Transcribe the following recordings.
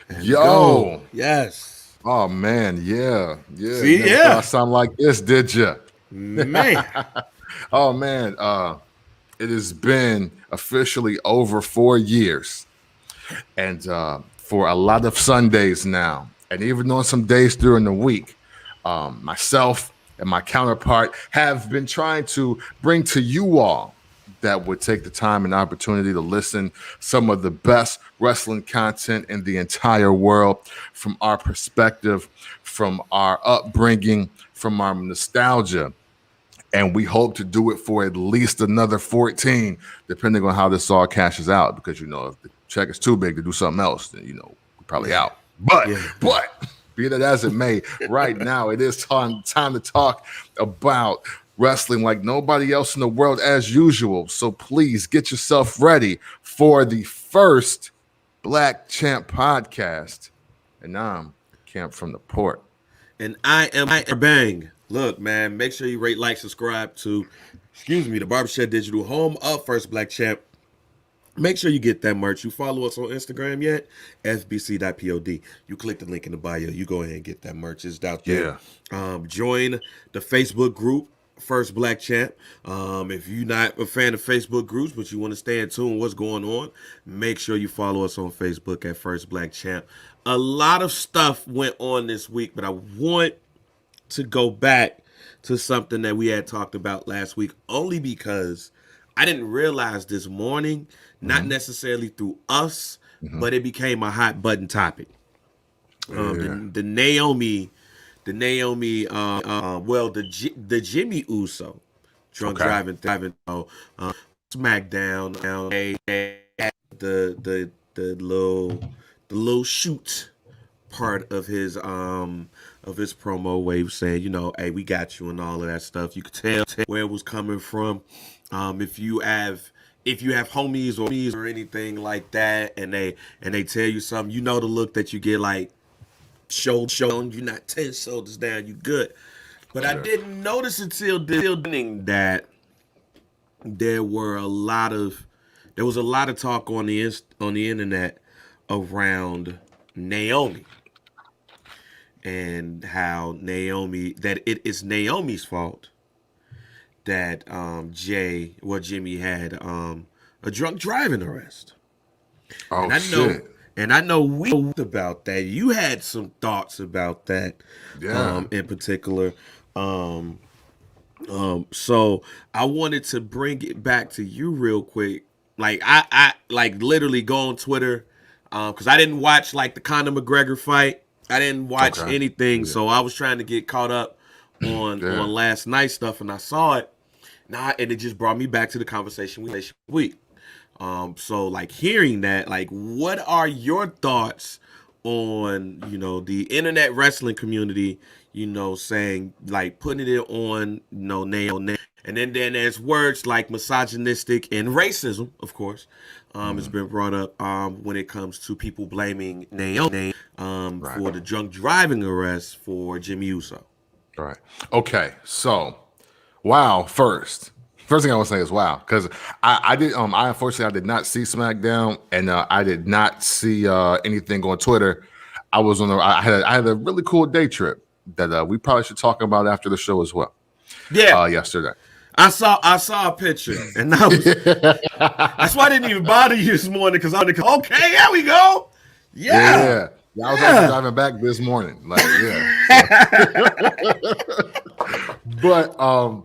And go. Yo. Yes. Oh man, yeah, yeah. See, Never thought yeah. I'd sound like this, did you? Man. Oh man, it has been officially over 4 years, and for a lot of Sundays now, and even on some days during the week, myself and my counterpart have been trying to bring to you all that would take the time and opportunity to listen some of the best wrestling content in the entire world from our perspective, from our upbringing, from our nostalgia. And we hope to do it for at least another 14, depending on how this all cashes out. Because, if the check is too big to do something else, then, we're probably Yeah. out. But, Yeah. but, be that as it may, right now it is time to talk about wrestling like nobody else in the world as usual. So please get yourself ready for the first Black Champ podcast. And I'm Camp from the Port. And I am Bang. Look, man, make sure you rate, like, subscribe to, the Barbershop Digital, home of First Black Champ. Make sure you get that merch. You follow us on Instagram yet? FBC.pod. You click the link in the bio. You go ahead and get that merch. It's out there. Yeah. Join the Facebook group, First Black Champ. If you're not a fan of Facebook groups, but you want to stay in tune with what's going on, make sure you follow us on Facebook at First Black Champ. A lot of stuff went on this week, but I want to go back to something that we had talked about last week, only because I didn't realize this morning, not necessarily through us, but it became a hot button topic. The Naomi, the Jimmy Uso drunk Okay. driving SmackDown, the little shoot part of his promo where he was saying, hey, we got you and all of that stuff. You could tell where it was coming from. If you have homies or anything like that, and they tell you something, the look that you get, like, shown, you're not 10 shoulders down, you good. But I didn't notice until beginning that there was a lot of talk on the internet around Naomi, and how that it is Naomi's fault that Jimmy had a drunk driving arrest. Oh, And I know shit. and I know we talked about that. You had some thoughts about that, Yeah. in particular. So I wanted to bring it back to you real quick. Like, I like literally go on Twitter, because I didn't watch, like, the Conor McGregor fight. I didn't watch Okay. anything, Yeah. so I was trying to get caught up Yeah. on last night's stuff, and I saw it. And it just brought me back to the conversation we had last week. So, like, hearing that, like, what are your thoughts on, the internet wrestling community, saying, like, putting it on, Naomi, and then there's words like misogynistic and racism, of course, has been brought up, when it comes to people blaming Naomi, Right. for the drunk driving arrest for Jimmy Uso. All right. Okay. So, wow. First thing I want to say is wow, because I unfortunately I did not see SmackDown, and I did not see anything on Twitter. I had a really cool day trip that we probably should talk about after the show as well. Yeah, Yesterday. I saw a picture, and that's why I didn't even bother you this morning, because okay, here we go. Yeah. Yeah. Yeah, I was actually driving back this morning. Like, yeah. But I'll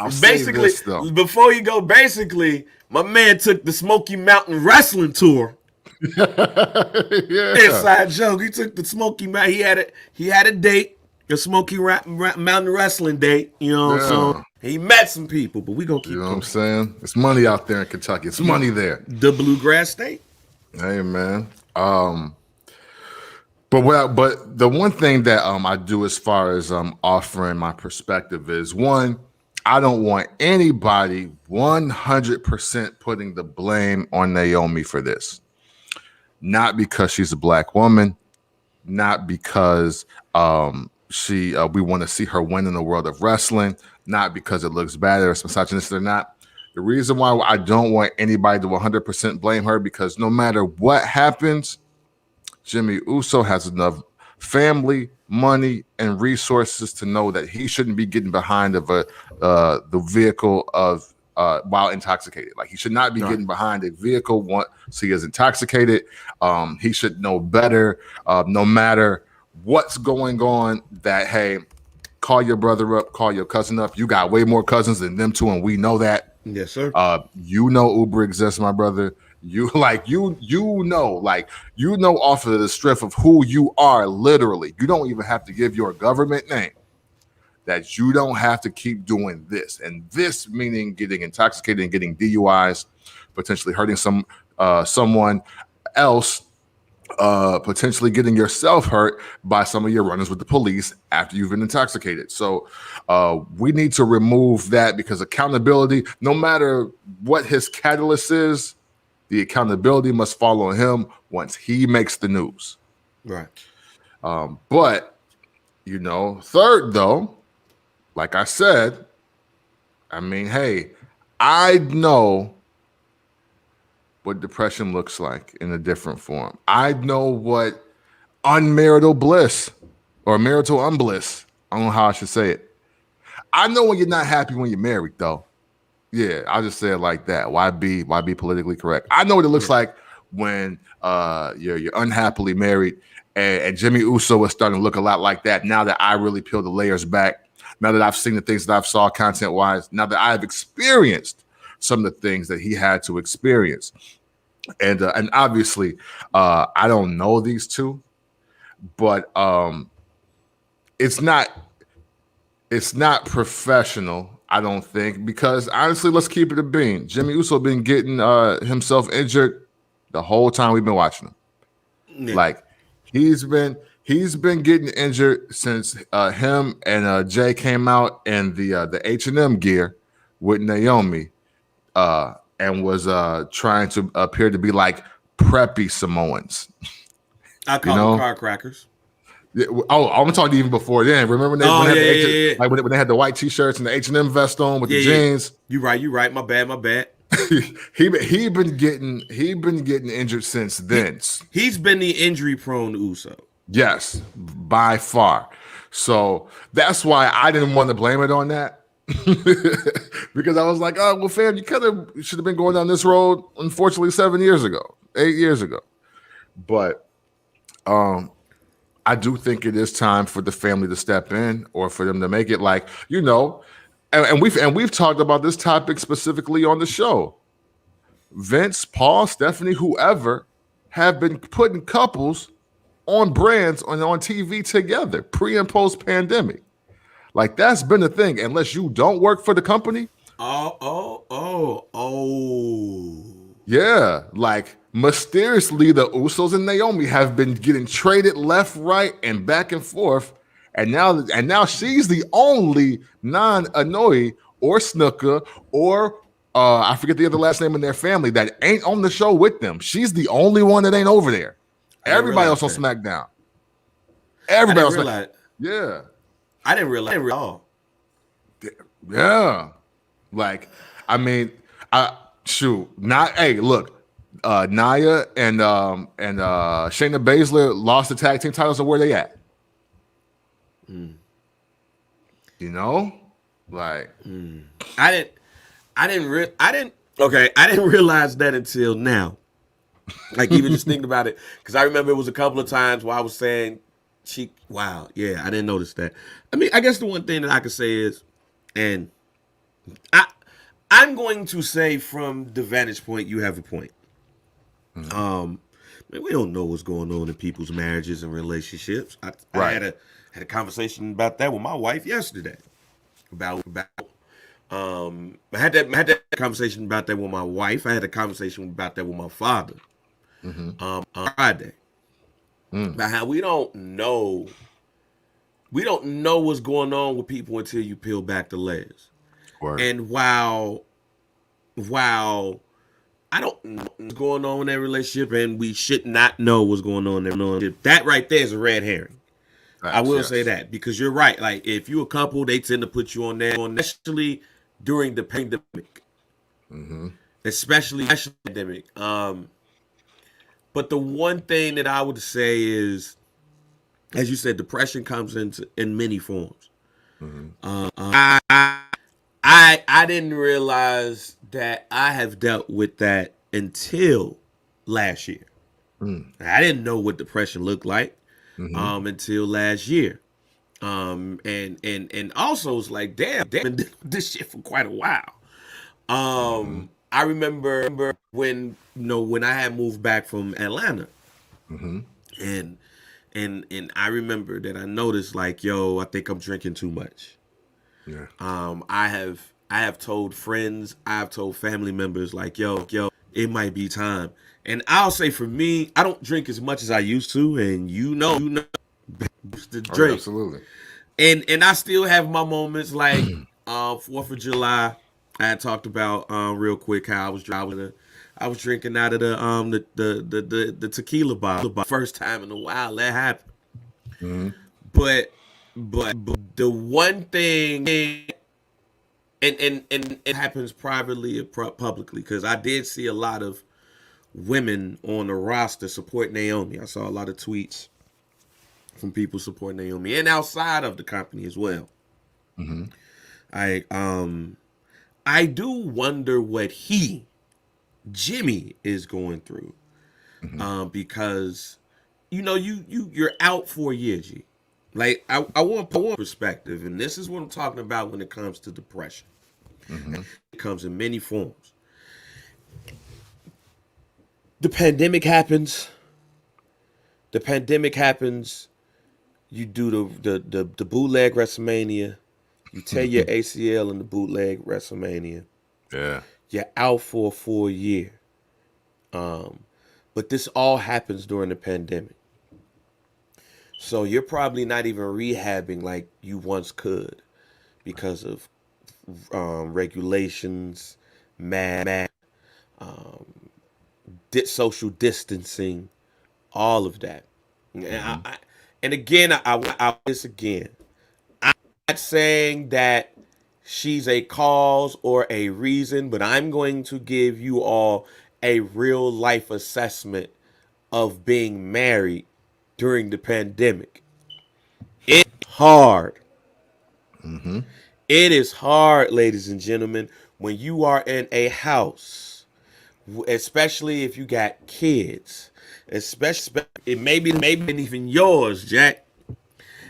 say Basically, this though. before you go, my man took the Smoky Mountain Wrestling Tour. Yeah. Inside joke. He took the Smoky Mountain. He had a date, a Smoky Mountain Wrestling date. So he met some people. But we gonna keep You know what going. I'm saying? It's money out there in Kentucky. It's money there. The Bluegrass State. Hey man. But the one thing that I do as far as offering my perspective is, one, I don't want anybody 100% putting the blame on Naomi for this. Not because she's a black woman, not because we want to see her win in the world of wrestling, not because it looks bad or it's misogynistic or not. The reason why I don't want anybody to 100% blame her, because no matter what happens, Jimmy Uso has enough family, money, and resources to know that he shouldn't be getting behind of the vehicle of while intoxicated. Like he should not be Right. getting behind a vehicle once he is intoxicated. He should know better, no matter what's going on. That hey, call your brother up, call your cousin up. You got way more cousins than them two, and we know that. Yes, sir. You know Uber exists, my brother. You like you know off of the strength of who you are, literally. You don't even have to give your government name. That you don't have to keep doing this. And this meaning getting intoxicated and getting DUIs, potentially hurting someone else, potentially getting yourself hurt by some of your run-ins with the police after you've been intoxicated. So we need to remove that because accountability, no matter what his catalyst is, the accountability must fall on him once he makes the news. Right. But, third, though, like I said, I mean, hey, I know what depression looks like in a different form. I know what unmarital bliss or marital unbliss, I don't know how I should say it. I know when you're not happy when you're married, though. Yeah, I'll just say it like that. Why be politically correct? I know what it looks like when you're unhappily married, and Jimmy Uso is starting to look a lot like that. Now that I really peel the layers back, now that I've seen the things that I've saw content wise, now that I've experienced some of the things that he had to experience, and obviously I don't know these two, but it's not professional. I don't think, because honestly, let's keep it a bean. Jimmy Uso been getting himself injured the whole time we've been watching him. Yeah. Like he's been getting injured since him and Jay came out in the H&M gear with Naomi and was trying to appear to be like preppy Samoans. I call them car crackers. Oh, I'm talking even before then. Remember when they like when they had the white t-shirts and the H&M vest on with the jeans? You right. My bad. he been getting injured since then. He's been the injury prone Uso. Yes, by far. So that's why I didn't want to blame it on that. Because I was like, oh well, fam, you should have been going down this road, unfortunately, 8 years ago. But I do think it is time for the family to step in, or for them to make it like, and we've talked about this topic specifically on the show. Vince, Paul, Stephanie, whoever have been putting couples on brands on TV together pre and post pandemic. Like that's been the thing. Unless you don't work for the company. Oh. Yeah, like mysteriously, the Usos and Naomi have been getting traded left, right, and back and forth, and now she's the only non-Anoa'i or Snuka or I forget the other last name in their family that ain't on the show with them. She's the only one that ain't over there. Everybody else on SmackDown. Everybody else. Yeah, I didn't realize at all. Yeah, like I mean, look. Nia and Shayna Baszler lost the tag team titles. So where they at? Like I didn't realize that until now. Like even just thinking about it, because I remember it was a couple of times where I was saying, I didn't notice that. I mean, I guess the one thing that I could say is, and I'm going to say from the vantage point, you have a point. Man, we don't know what's going on in people's marriages and relationships. I had a conversation about that with my wife yesterday. I had that conversation about that with my wife. I had a conversation about that with my father on Friday. About how we don't know what's going on with people until you peel back the layers. Word. And while I don't know what's going on in that relationship, and we should not know what's going on in that relationship, that right there is a red herring. I will say that, because you're right. Like if you're a couple, they tend to put you on there, especially during the pandemic. Especially pandemic. But the one thing that I would say is, as you said, depression comes in many forms. Mm-hmm. I didn't realize that I have dealt with that until last year. I didn't know what depression looked like Mm-hmm. until last year. And also it's like, damn, been this shit for quite a while. Mm-hmm. I remember when when I had moved back from Atlanta, Mm-hmm. and and I remember that I noticed like, yo, I think I'm drinking too much. Yeah. I have told friends, I've told family members like, yo, it might be time. And I'll say for me, I don't drink as much as I used to, and the Oh yeah, drink. absolutely. And I still have my moments like 4th of July. I had talked about real quick how I was drinking out of the tequila bottle. First time in a while that happened. Mm-hmm. But the one thing, and it happens privately and publicly, because I did see a lot of women on the roster support Naomi. I saw a lot of tweets from people supporting Naomi and outside of the company as well. Mm-hmm. I I do wonder what Jimmy is going through. Mm-hmm. Because you're out for a year, G. Like I want perspective, and this is what I'm talking about when it comes to depression. Mm-hmm. It comes in many forms. The pandemic happens. The pandemic happens. You do the bootleg WrestleMania. You tear your ACL in the bootleg WrestleMania. Yeah. You're out for a full year. But this all happens during the pandemic. So you're probably not even rehabbing like you once could because of regulations, social distancing, all of that. And, Mm-hmm. and again, this again. I'm not saying that she's a cause or a reason, but I'm going to give you all a real life assessment of being married during the pandemic. It's hard. Mm-hmm. It is hard, ladies and gentlemen, when you are in a house, especially if you got kids, especially it maybe even yours, Jack.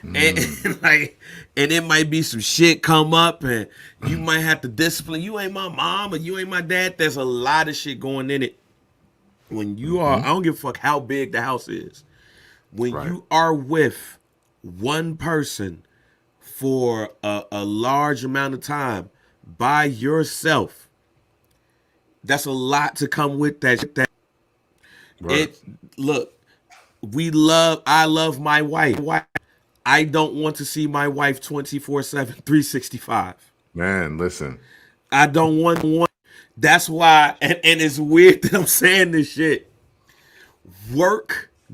And, Mm. like, and it might be some shit come up, and you might have to discipline. You ain't my mom, or you ain't my dad. There's a lot of shit going in it. When you are, Mm-hmm. I don't give a fuck how big the house is. When Right. you are with one person for a large amount of time by yourself, that's a lot to come with that. Right. It look, I love my wife. I don't want to see my wife 24/7, 365. Man, listen. I don't want. That's why, and it's weird that I'm saying this shit.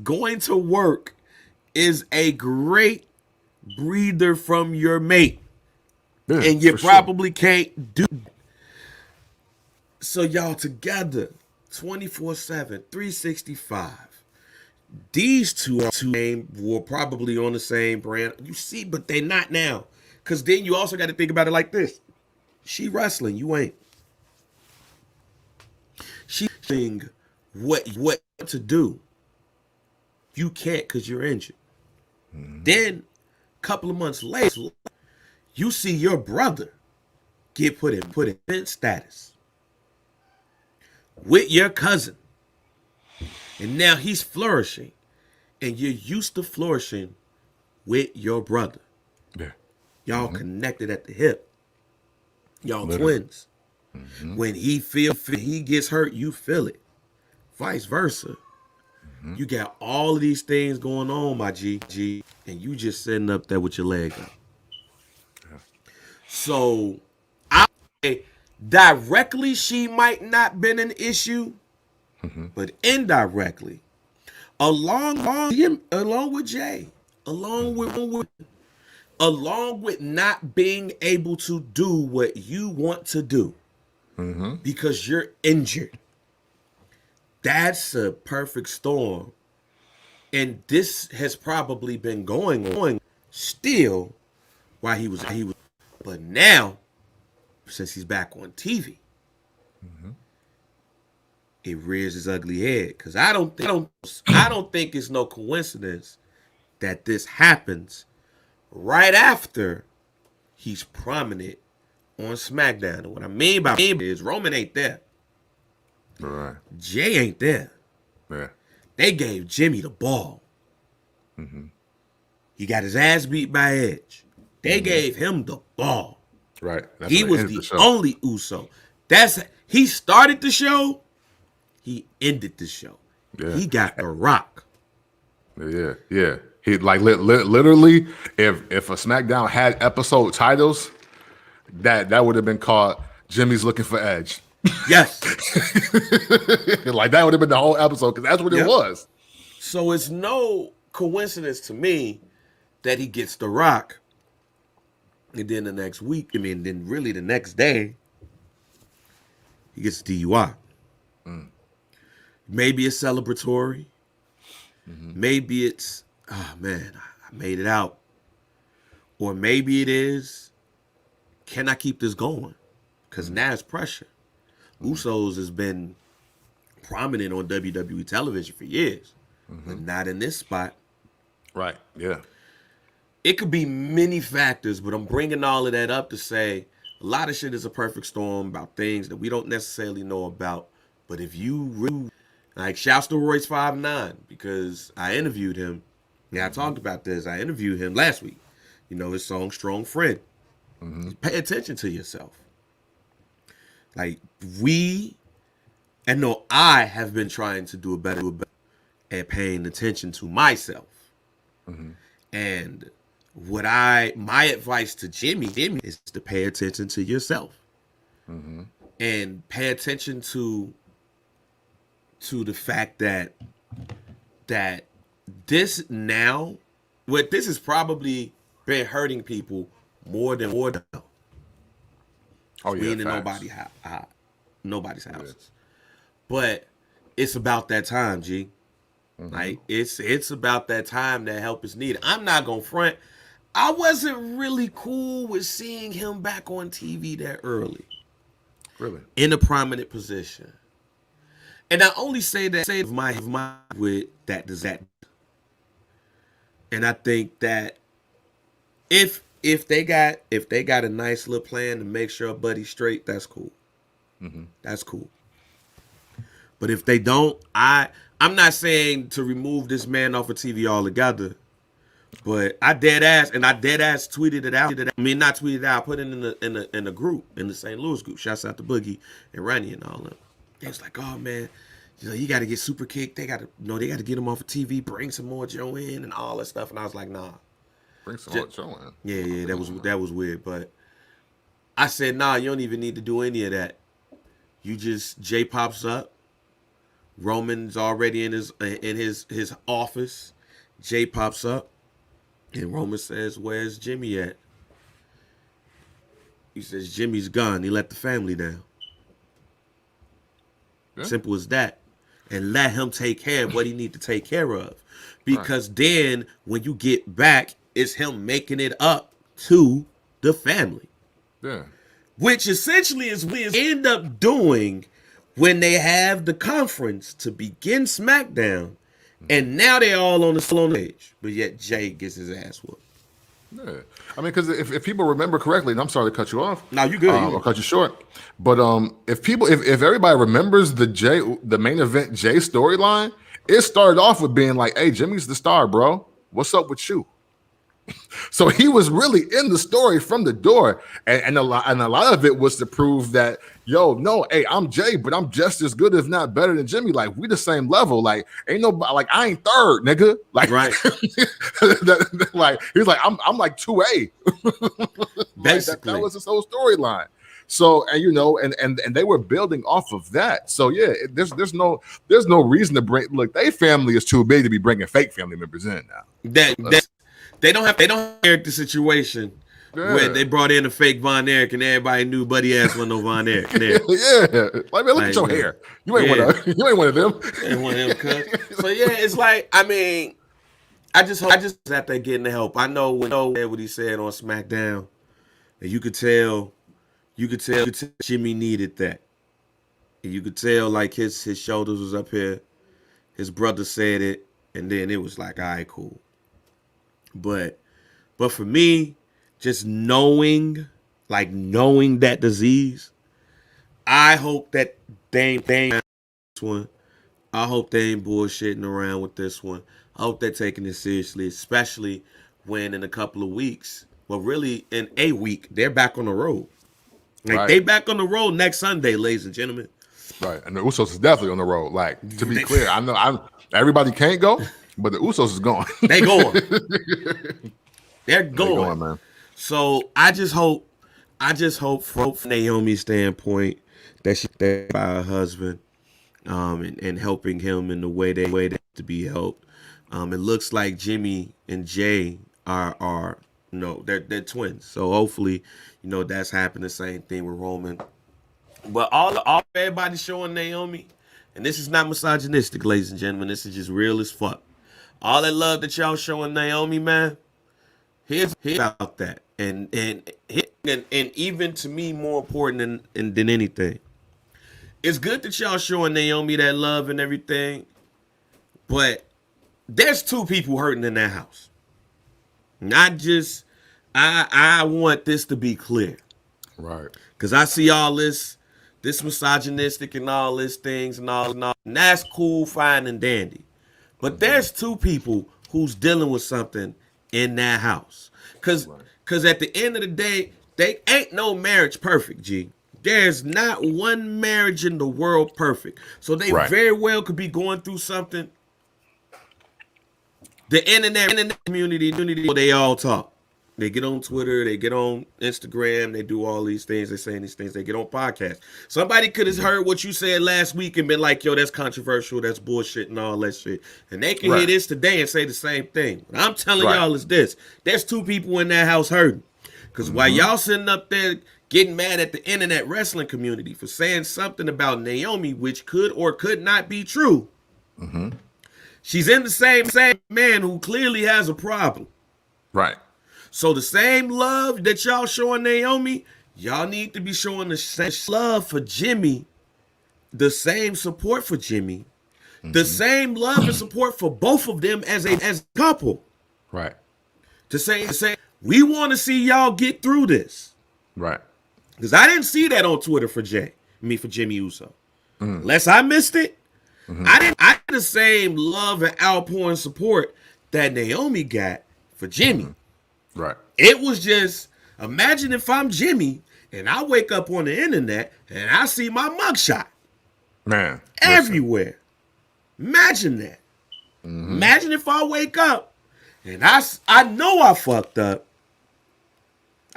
Going to work is a great breather from your mate. Yeah, And you for sure. probably can't do. So y'all together 24/7, 365. These two were probably on the same brand. You see, but they're not now. Cause then you also got to think about it like this. She wrestling, you ain't. She's doing what to do. You can't because you're injured. Mm-hmm. Then a couple of months later, you see your brother get put in status with your cousin. And now he's flourishing. And you're used to flourishing with your brother. Yeah. Y'all Mm-hmm. connected at the hip. Y'all Literally. twins. Mm-hmm. When he gets hurt, you feel it. Vice versa. Mm-hmm. You got all of these things going on, my G, and you just sitting up there with your leg up. Yeah. So I directly she might not been an issue, Mm-hmm. but indirectly, along with Jay, along with not being able to do what you want to do Mm-hmm. because you're injured. That's a perfect storm. And this has probably been going on still while he was. But now, since he's back on TV, it rears its ugly head. Because I don't think it's no coincidence that this happens right after he's prominent on SmackDown. And what I mean by it is Roman ain't there. Right. Jay ain't there. Yeah. They gave Jimmy the ball. He got his ass beat by Edge. They gave him the ball. Right. He was the only Uso. He started the show. He ended the show. Yeah. He got the Rock. Yeah. Yeah. He like literally, if a SmackDown had episode titles, that would have been called Jimmy's Looking for Edge. Yes. Like that would have been the whole episode because that's what it was. So it's no coincidence to me that he gets the Rock, and then the next week, then really the next day, he gets DUI. Maybe it's celebratory. Maybe it's, oh man, I made it out. Or maybe it is, can I keep this going? Because now it's pressure. Usos has been prominent on WWE television for years, but not in this spot. Right. Yeah. It could be many factors, but I'm bringing all of that up to say a lot of shit is a perfect storm about things that we don't necessarily know about. But if you really, like, shouts to Royce 5'9", because I interviewed him. Yeah, I talked about this. I interviewed him last week. You know, his song Strong Friend. Pay attention to yourself. Like, I have been trying to do a better at paying attention to myself. And my advice to Jimmy is to pay attention to yourself. And pay attention to the fact that this now, this has probably been hurting people more than Oh yeah. we ain't in nobody's houses. But it's about that time, G. Like it's about that time that help is needed. I'm not gonna front. I wasn't really cool with seeing him back on TV that early. Really? In a prominent position. And I only say my with that does that. And I think that if they got a nice little plan to make sure Buddy's straight, that's cool. That's cool. But if they don't, I'm not saying to remove this man off of TV altogether. But I dead ass tweeted it out. I mean, not tweeted it out. I put it in the group, in the St. Louis group. Shouts out to Boogie and Ronnie and all them. They was like, oh man, you got to get super kicked. They got to get him off of TV, bring some more Joe in and all that stuff. And I was like, nah. Bring some more Joe in. Yeah, that was weird. But I said, nah, you don't even need to do any of that. You just Jay pops up. Roman's already in his office. Jay pops up. And Roman says, where's Jimmy at? He says, Jimmy's gone. He let the family down. Yeah. Simple as that. And let him take care of what he need to take care of. Because then when you get back, it's him making it up to the family. Yeah. Which essentially is what we end up doing when they have the conference to begin SmackDown. And now they're all on the stage, but yet Jay gets his ass whooped. Yeah, I mean, because if people remember correctly, and I'm sorry to cut you off. No, you good. I'll cut you short. But if everybody remembers the main event Jay storyline, it started off with being like, "Hey, Jimmy's the star, bro. What's up with you?" So he was really in the story from the door, and a lot of it was to prove that, yo, no, hey, I'm Jay, but I'm just as good, if not better than Jimmy. Like, we the same level. Like, ain't nobody, like, I ain't third, nigga. Like, right. Like, he's like, I'm like 2A. Basically, that was his whole storyline. So, and and they were building off of that. So yeah, there's no reason to bring. Look, they family is too big to be bringing fake family members in now. They don't have character situation where Yeah. they brought in a fake Von Erich and everybody knew Buddy Ass wasn't no Von Erich. Yeah. Like, man, look at your man, hair. You ain't yeah, one of them. ain't one of them cuts. So yeah, it's like, I mean, I just hope that they're getting the help. I know what he said on SmackDown, and you could tell Jimmy needed that. And you could tell like his shoulders was up here. His brother said it, and then it was like, all right, cool. But for me, just knowing that disease, I hope that they ain't this one. I hope they ain't bullshitting around with this one. I hope they're taking it seriously, especially when in a couple of weeks, well, really in a week, they're back on the road. Like Right. they back on the road next Sunday, ladies and gentlemen. Right. And the Usos is definitely on the road. Like, to be clear, I know everybody can't go, but the Usos is going. They going. They're going. They going, man. So I just hope from Naomi's standpoint that she by her husband, and helping him in the way they to be helped. It looks like Jimmy and Jay are no, they're twins. So hopefully, that's happening. The same thing with Roman. But all everybody showing Naomi, and this is not misogynistic, ladies and gentlemen. This is just real as fuck. All that love that y'all showing Naomi, man. Here's about that, and even to me more important than anything. It's good that y'all showing Naomi that love and everything, but there's two people hurting in that house. Not just I want this to be clear. Right. Cause I see all this misogynistic and all this things and all, and that's cool, fine, and dandy. But there's two people who's dealing with something in that house. Cause at the end of the day, they ain't no marriage perfect, G. There's not one marriage in the world perfect. So they very well could be going through something. The internet community, they all talk. They get on Twitter, they get on Instagram, they do all these things, they say these things, they get on podcasts. Somebody could have heard what you said last week and been like, yo, that's controversial, that's bullshit and all that shit. And they can hear this today and say the same thing. What I'm telling y'all is this. There's two people in that house hurting. Because while y'all sitting up there getting mad at the internet wrestling community for saying something about Naomi, which could or could not be true, she's in the same man who clearly has a problem. Right. So the same love that y'all showing Naomi, y'all need to be showing the same love for Jimmy, the same support for Jimmy, the same love and support for both of them as a couple. Right. To say we want to see y'all get through this. Right. Because I didn't see that on Twitter for Jimmy Uso. Unless I missed it. I had the same love and outpouring support that Naomi got for Jimmy. Right. It was just, imagine if I'm Jimmy and I wake up on the internet and I see my mugshot. Man. Everywhere. Imagine that. Imagine if I wake up and I know I fucked up.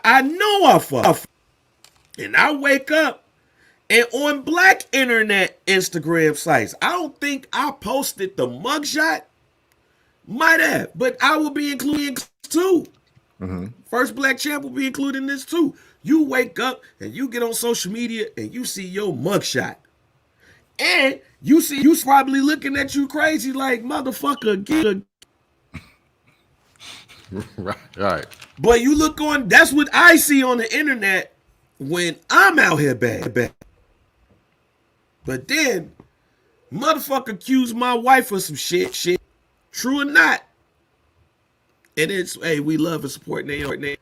I know I fucked up. And I wake up and on black internet Instagram sites, I don't think I posted the mugshot. Might have, but I will be including too. First Black Champ will be included in this too. You wake up and you get on social media and you see your mugshot. And you's probably looking at you crazy like, motherfucker, get a... Right. But you look on, that's what I see on the internet when I'm out here bad. But then, motherfucker accused my wife of some shit. True or not. And it's, hey, we love and support Naomi.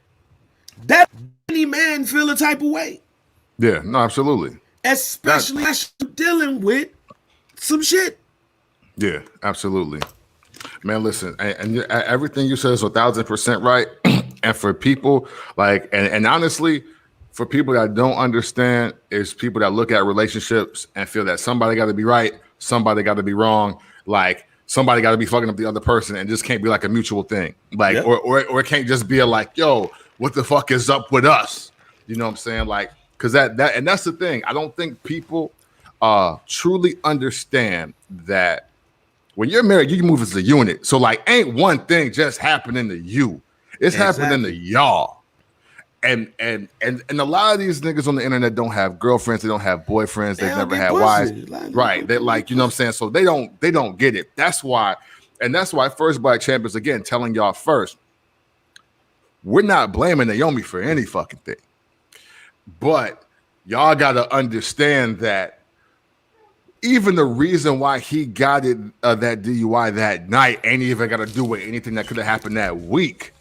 That any man feel a type of way. Yeah, no, absolutely. Especially dealing with some shit. Yeah, absolutely. Man, listen, and everything you said is 1,000% right. And for people like, and honestly, for people that don't understand, is people that look at relationships and feel that somebody got to be right, somebody got to be wrong. Like, somebody got to be fucking up the other person, and just can't be like a mutual thing. Like, or it can't just be a like, yo, what the fuck is up with us? You know what I'm saying? Like, because that's the thing. I don't think people truly understand that when you're married, you move as a unit. So like, ain't one thing just happening to you. It's happening to y'all. And a lot of these niggas on the internet don't have girlfriends, they don't have boyfriends, They they've don't never get had wives. pussy. Right. They like, you know what I'm saying? So they don't get it. That's why First Black Champ is again telling y'all first, we're not blaming Naomi for any fucking thing. But y'all gotta understand that even the reason why he got it that DUI that night ain't even got to do with anything that could have happened that week.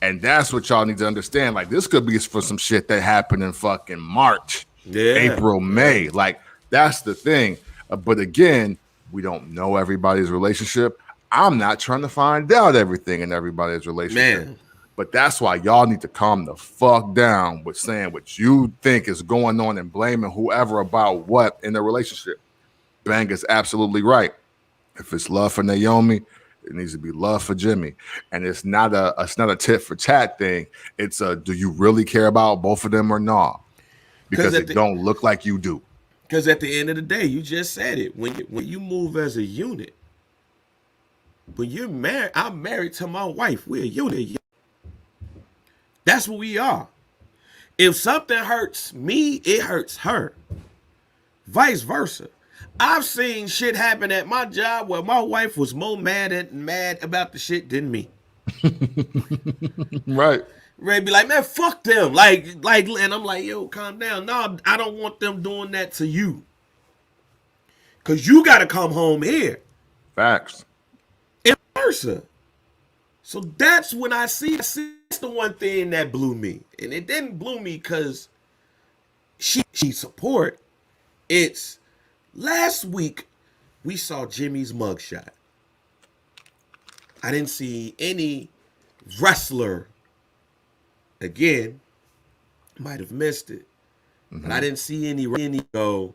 And that's what y'all need to understand. Like, this could be for some shit that happened in fucking March, April, May. Like, that's the thing. But again, we don't know everybody's relationship. I'm not trying to find out everything in everybody's relationship. Man. But that's why y'all need to calm the fuck down with saying what you think is going on and blaming whoever about what in the relationship. Bang is absolutely right. If it's love for Naomi, it needs to be love for Jimmy. And it's not a tit for tat thing. It's a, do you really care about both of them or not? Because it don't look like you do. Because at the end of the day, you just said it. When you move as a unit, when you're married, I'm married to my wife. We're a unit. That's what we are. If something hurts me, it hurts her. Vice versa. I've seen shit happen at my job where my wife was more mad about the shit than me. Right. Ray be like, man, fuck them. Like, and I'm like, yo, calm down. No, I don't want them doing that to you. Cause you gotta come home here. Facts. And versa. So that's when I see that's the one thing that blew me. And it didn't blow me because she support. It's last week we saw Jimmy's mugshot. I didn't see any wrestler, again, might have missed it. But I didn't see any go,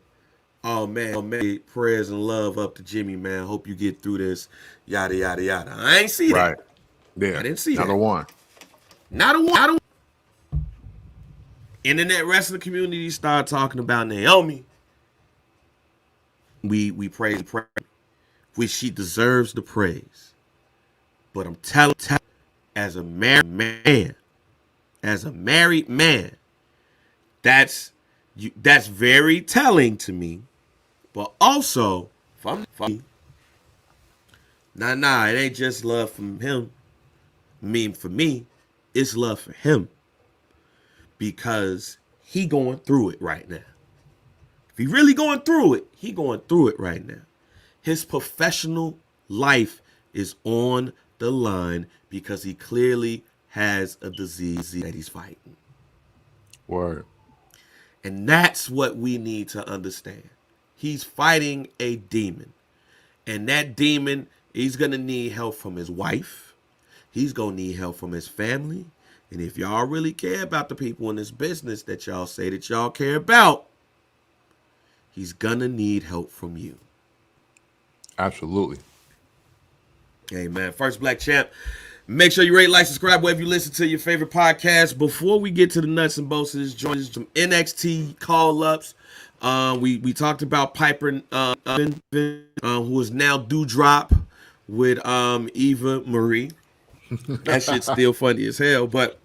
oh man, prayers and love up to Jimmy, man. Hope you get through this, yada, yada, yada. I ain't see that. Right. Yeah. I didn't see Not that. a one. Not a one. Internet wrestling community started talking about Naomi. We praise, which she deserves the praise. But I'm telling, as a married man, that's very telling to me. But also, for me, it ain't just love from him. For me, it's love for him. Because he going through it right now. If he really going through it, he going through it right now. His professional life is on the line because he clearly has a disease that he's fighting. Word. And that's what we need to understand. He's fighting a demon. And that demon, he's going to need help from his wife. He's going to need help from his family. And if y'all really care about the people in this business that y'all say that y'all care about, he's going to need help from you. Absolutely. Hey, man. First Black Champ. Make sure you rate, like, subscribe wherever you listen to your favorite podcast. Before we get to the nuts and bolts of this joint, some NXT call-ups. We talked about Piper, who is now Dewdrop with Eva Marie. That shit's still funny as hell. But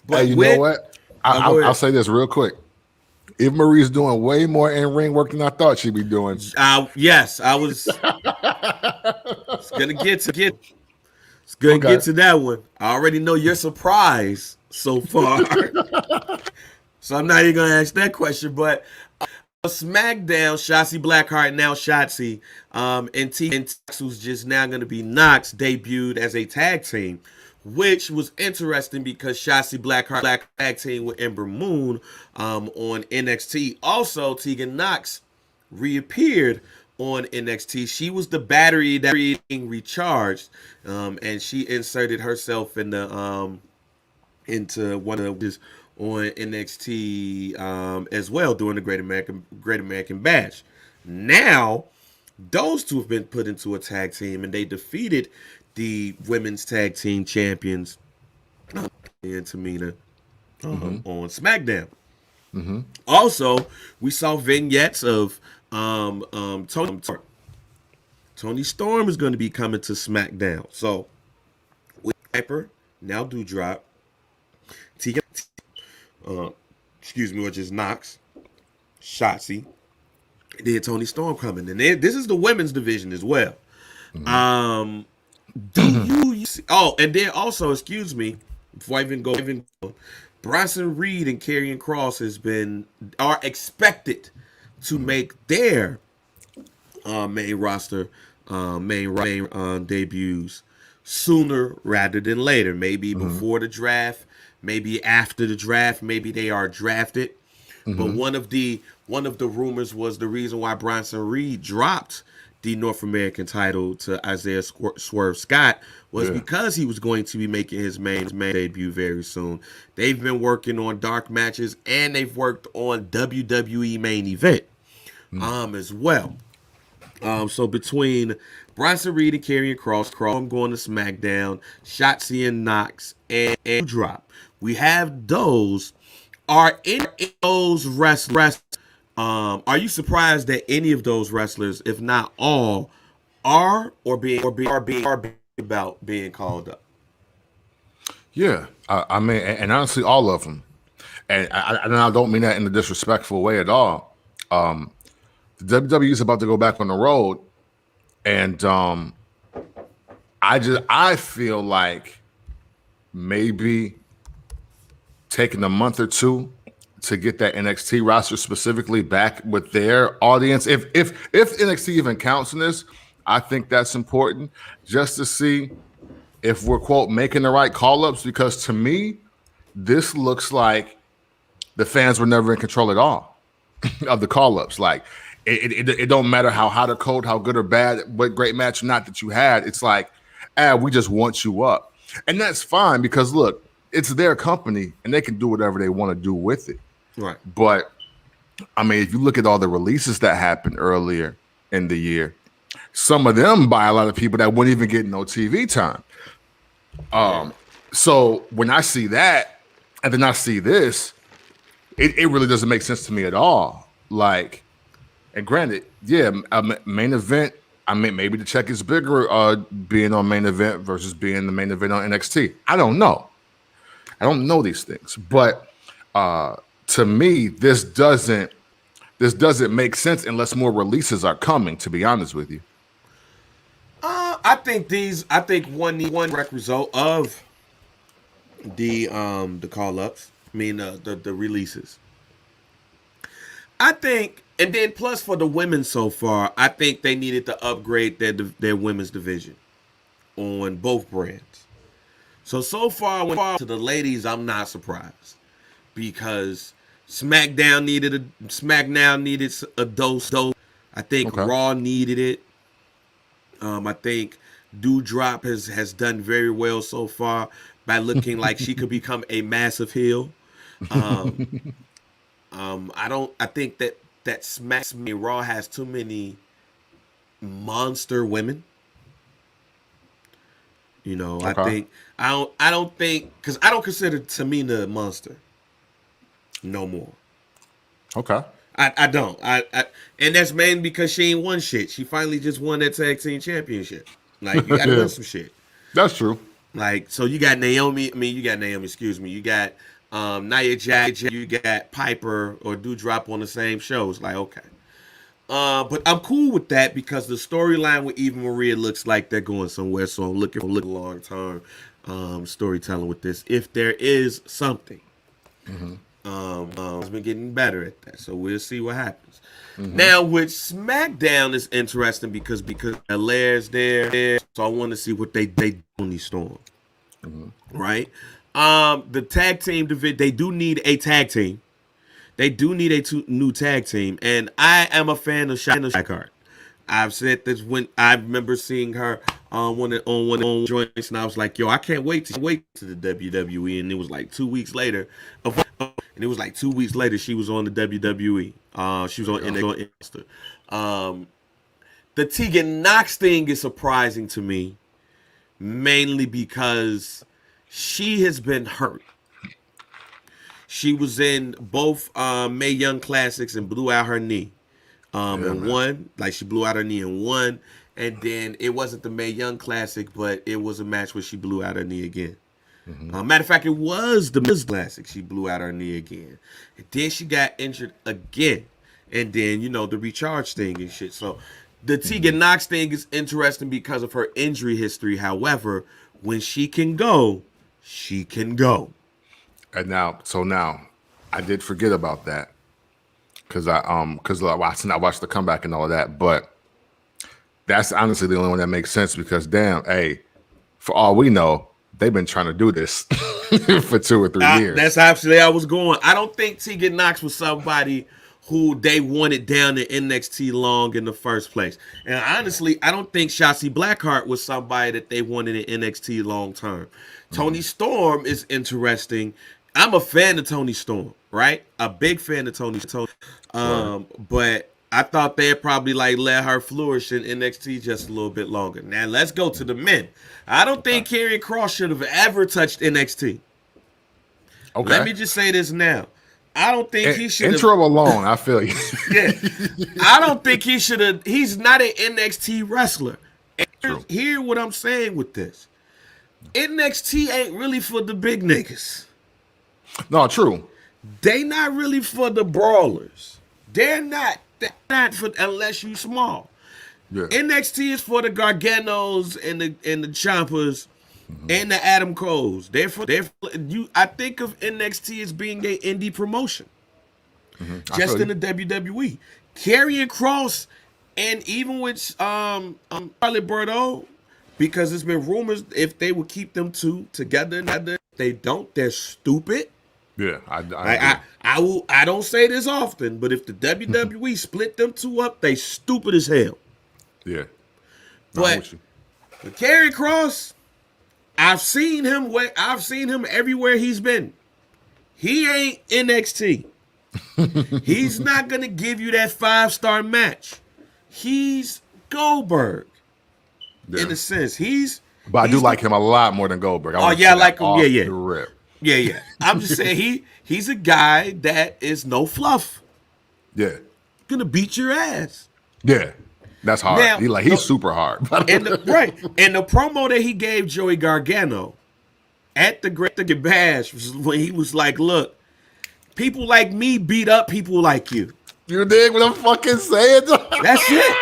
hey, you know what? I'll say this real quick. Eva Marie's doing way more in-ring work than I thought she'd be doing. Yes, I was gonna get to that one. I already know your surprise so far. So I'm not even gonna ask that question, but SmackDown, Shotzi Blackheart, now Shotzi, and T-Nox, who's just now going to be Nox, debuted as a tag team, which was interesting because Shotzi Blackheart tag team with Ember Moon on NXT. Also, Tegan Nox reappeared on NXT. She was the battery that was being recharged, and she inserted herself in the into one of the on NXT as well during the Great American Bash. Now, those two have been put into a tag team, and they defeated the women's tag team champions and Tamina on SmackDown. Also, we saw vignettes of Tony Storm is going to be coming to SmackDown. So, with Piper, now Dewdrop, Tegan, uh, excuse me, which is Knox, Shotzi, and then Tony Storm coming. And then, this is the women's division as well. Um, do you see, oh, and then also, excuse me, before I even go, Bronson Reed and Karrion Cross are expected to make their main roster debuts sooner rather than later. Maybe before the draft, maybe after the draft, maybe they are drafted. But one of the rumors was the reason why Bronson Reed dropped the North American title to Isaiah Swerve Scott was because he was going to be making his main debut very soon. They've been working on dark matches and they've worked on WWE main event as well. So between Bronson Reed and Karrion Cross, I'm going to SmackDown, Shotzi and Knox, and Drop. We have those. Are any of those wrestlers? Are you surprised that any of those wrestlers, if not all, are being about being called up? Yeah, I mean, and honestly, all of them. And I don't mean that in a disrespectful way at all. The WWE is about to go back on the road, and I feel like maybe taking a month or two to get that NXT roster specifically back with their audience. If NXT even counts in this, I think that's important just to see if we're, quote, making the right call-ups, because to me, this looks like the fans were never in control at all of the call-ups. Like, it don't matter how hot or cold, how good or bad, what great match or not that you had. It's like, we just want you up. And that's fine because, look, it's their company and they can do whatever they want to do with it. Right. But, I mean, if you look at all the releases that happened earlier in the year, some of them by a lot of people that wouldn't even get no TV time. So when I see that and then I see this, it really doesn't make sense to me at all. Like, and granted, main event, I mean, maybe the check is bigger being on main event versus being the main event on NXT. I don't know. I don't know these things. But to me, this doesn't make sense unless more releases are coming, to be honest with you. I think one direct result of the call ups. I mean the releases. I think, and then plus for the women so far, I think they needed to upgrade their women's division on both brands. So far to the ladies, I'm not surprised because SmackDown needed a dose. I think Raw needed it. I think Doudrop has done very well so far by looking like she could become a massive heel. I think that Raw has too many monster women. You know, Okay. I don't think because I don't consider Tamina a monster no more. Okay. I don't. And that's mainly because she ain't won shit. She finally just won that tag team championship. Like, you gotta win some shit. That's true. Like, so you got Naomi, excuse me. You got Nia Jax, you got Piper or Doudrop on the same shows. Like, okay. But I'm cool with that because the storyline with Eva Maria looks like they're going somewhere. So I'm looking for long term storytelling with this. If there is something. It's been getting better at that, so we'll see what happens. Now with SmackDown is interesting because Belair's there, so I want to see what they do on these Storm, right? The tag team division, they do need a tag team. They do need a new tag team, and I am a fan of Blackheart. I've said this when I remember seeing her on one of joints, and I was like, "Yo, I can't wait to the WWE." And it was like 2 weeks later, she was on the WWE. She was on NXT. The Tegan Knox thing is surprising to me, mainly because she has been hurt. She was in both Mae Young Classics and blew out her knee. And won. Like, she blew out her knee and won. And then it wasn't the Mae Young Classic, but it was a match where she blew out her knee again. Matter of fact, it was the Miz Classic. She blew out her knee again. And then she got injured again. And then, the recharge thing and shit. So the Tegan Knox thing is interesting because of her injury history. However, when she can go, she can go. And now, I did forget about that because I watched the comeback and all of that. But that's honestly the only one that makes sense because damn, hey, for all we know, they've been trying to do this for 2 or 3 years. That's actually I was going. I don't think Tegan Knox was somebody who they wanted down in NXT long in the first place. And honestly, I don't think Shotzi Blackheart was somebody that they wanted in NXT long term. Tony Storm is interesting. I'm a fan of Tony Storm, right? A big fan of Tony. But I thought they'd probably let her flourish in NXT just a little bit longer. Now let's go to the men. I don't think Karrion Kross should have ever touched NXT. Okay. Let me just say this now. I don't think he should. Intro alone, I feel you. Yeah, I don't think he should have. He's not an NXT wrestler. Hear what I'm saying with this. NXT ain't really for the big niggas. No, true. They not really for the brawlers. They're not for unless you small. Yeah. NXT is for the Garganos and the Ciampas and the Adam Coles. I think of NXT as being an indie promotion. Just in the WWE. Karrion Kross and even with Charlotte Bordeaux, because there's been rumors if they would keep them two together, they don't, they're stupid. Yeah, I don't say this often, but if the WWE split them two up, they stupid as hell. Yeah. But with Karrion Kross, I've seen him everywhere he's been. He ain't NXT. He's not gonna give you that 5-star match. He's Goldberg. In a sense. But I do like him a lot more than Goldberg. I like him. Yeah. The rip. Yeah. I'm just saying he's a guy that is no fluff. Yeah. Gonna beat your ass. Yeah. That's hard. Now, he's super hard. And the promo that he gave Joey Gargano at the Great Bash was when he was like, look, people like me beat up people like you. You dig what I'm fucking saying? That's it.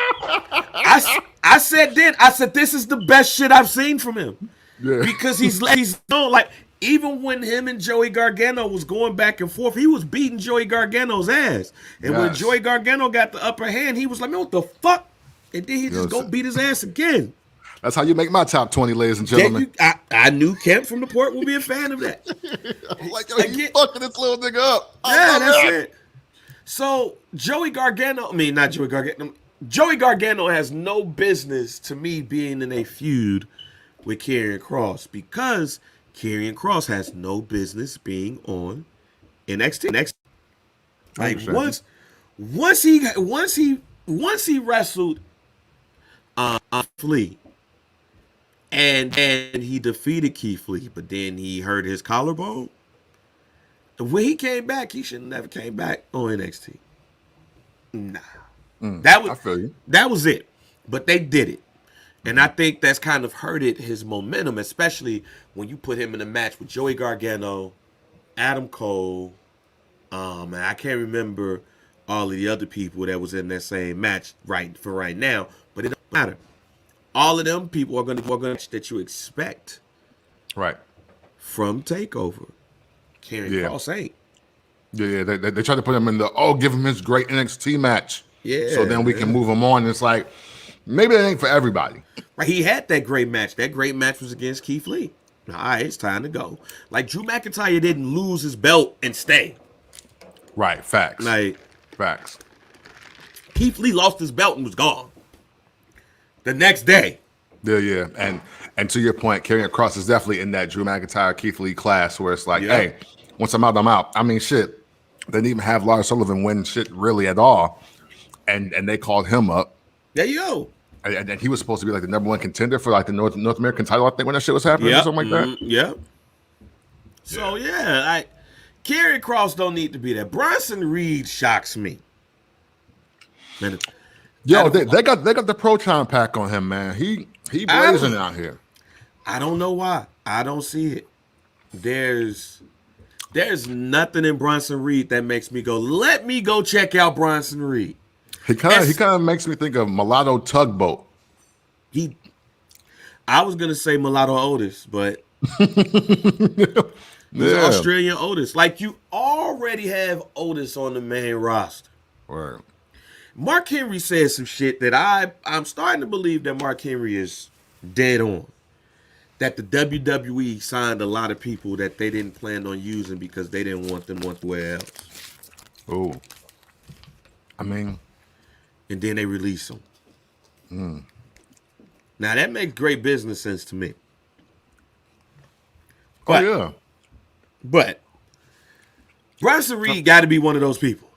I said this is the best shit I've seen from him. Yeah. Because he's even when him and Joey Gargano was going back and forth, he was beating Joey Gargano's ass. And when Joey Gargano got the upper hand, he was like, man, what the fuck? And then he just go beat his ass again. That's how you make my top 20, ladies and gentlemen. I knew Kemp from the port would be a fan of that. I'm like, yo, you fucking this little nigga up. Yeah, that's it. So Joey Gargano has no business to me being in a feud with Karrion Kross because Karrion Kross has no business being on NXT. Like once he wrestled Flea and he defeated Keith Lee, but then he hurt his collarbone. When he came back, he should have never came back on NXT. Nah. I feel you. That was it. But they did it. And I think that's kind of hurted his momentum, especially when you put him in a match with Joey Gargano, Adam Cole, and I can't remember all of the other people that was in that same match right now, but it doesn't matter. All of them people are going to that you expect from TakeOver. Karrion Kross ain't. Yeah. They tried to put him in give him his great NXT match. Yeah. So then we can move him on. It's like, maybe it ain't for everybody. Right, he had that great match. That great match was against Keith Lee. All right, it's time to go. Like, Drew McIntyre didn't lose his belt and stay. Right, facts. Facts. Keith Lee lost his belt and was gone the next day. Yeah. And to your point, Karrion Kross is definitely in that Drew McIntyre, Keith Lee class where it's like, hey, once I'm out, I'm out. I mean, shit. They didn't even have Lars Sullivan win shit really at all. And they called him up. There you go. And he was supposed to be like the number one contender for like the North American title, I think, when that shit was happening or something like that. Yeah. So, Karrion Kross don't need to be there. Bronson Reed shocks me. Man, they got the Proton pack on him, man. He blazing out here. I don't know why. I don't see it. there's there's nothing in Bronson Reed that makes me go, let me go check out Bronson Reed. He As kind of makes me think of Mulatto Tugboat. he, I was gonna say Mulatto Otis, but he's Yeah. Australian Otis. Like you already have Otis on the main roster. Right. Mark Henry said some shit that I'm starting to believe that Mark Henry is dead on. That the WWE signed a lot of people that they didn't plan on using because they didn't want them anywhere else, Oh, I mean, and then they release them. Now that makes great business sense to me. oh But yeah. but Bronson Reed got to be one of those people.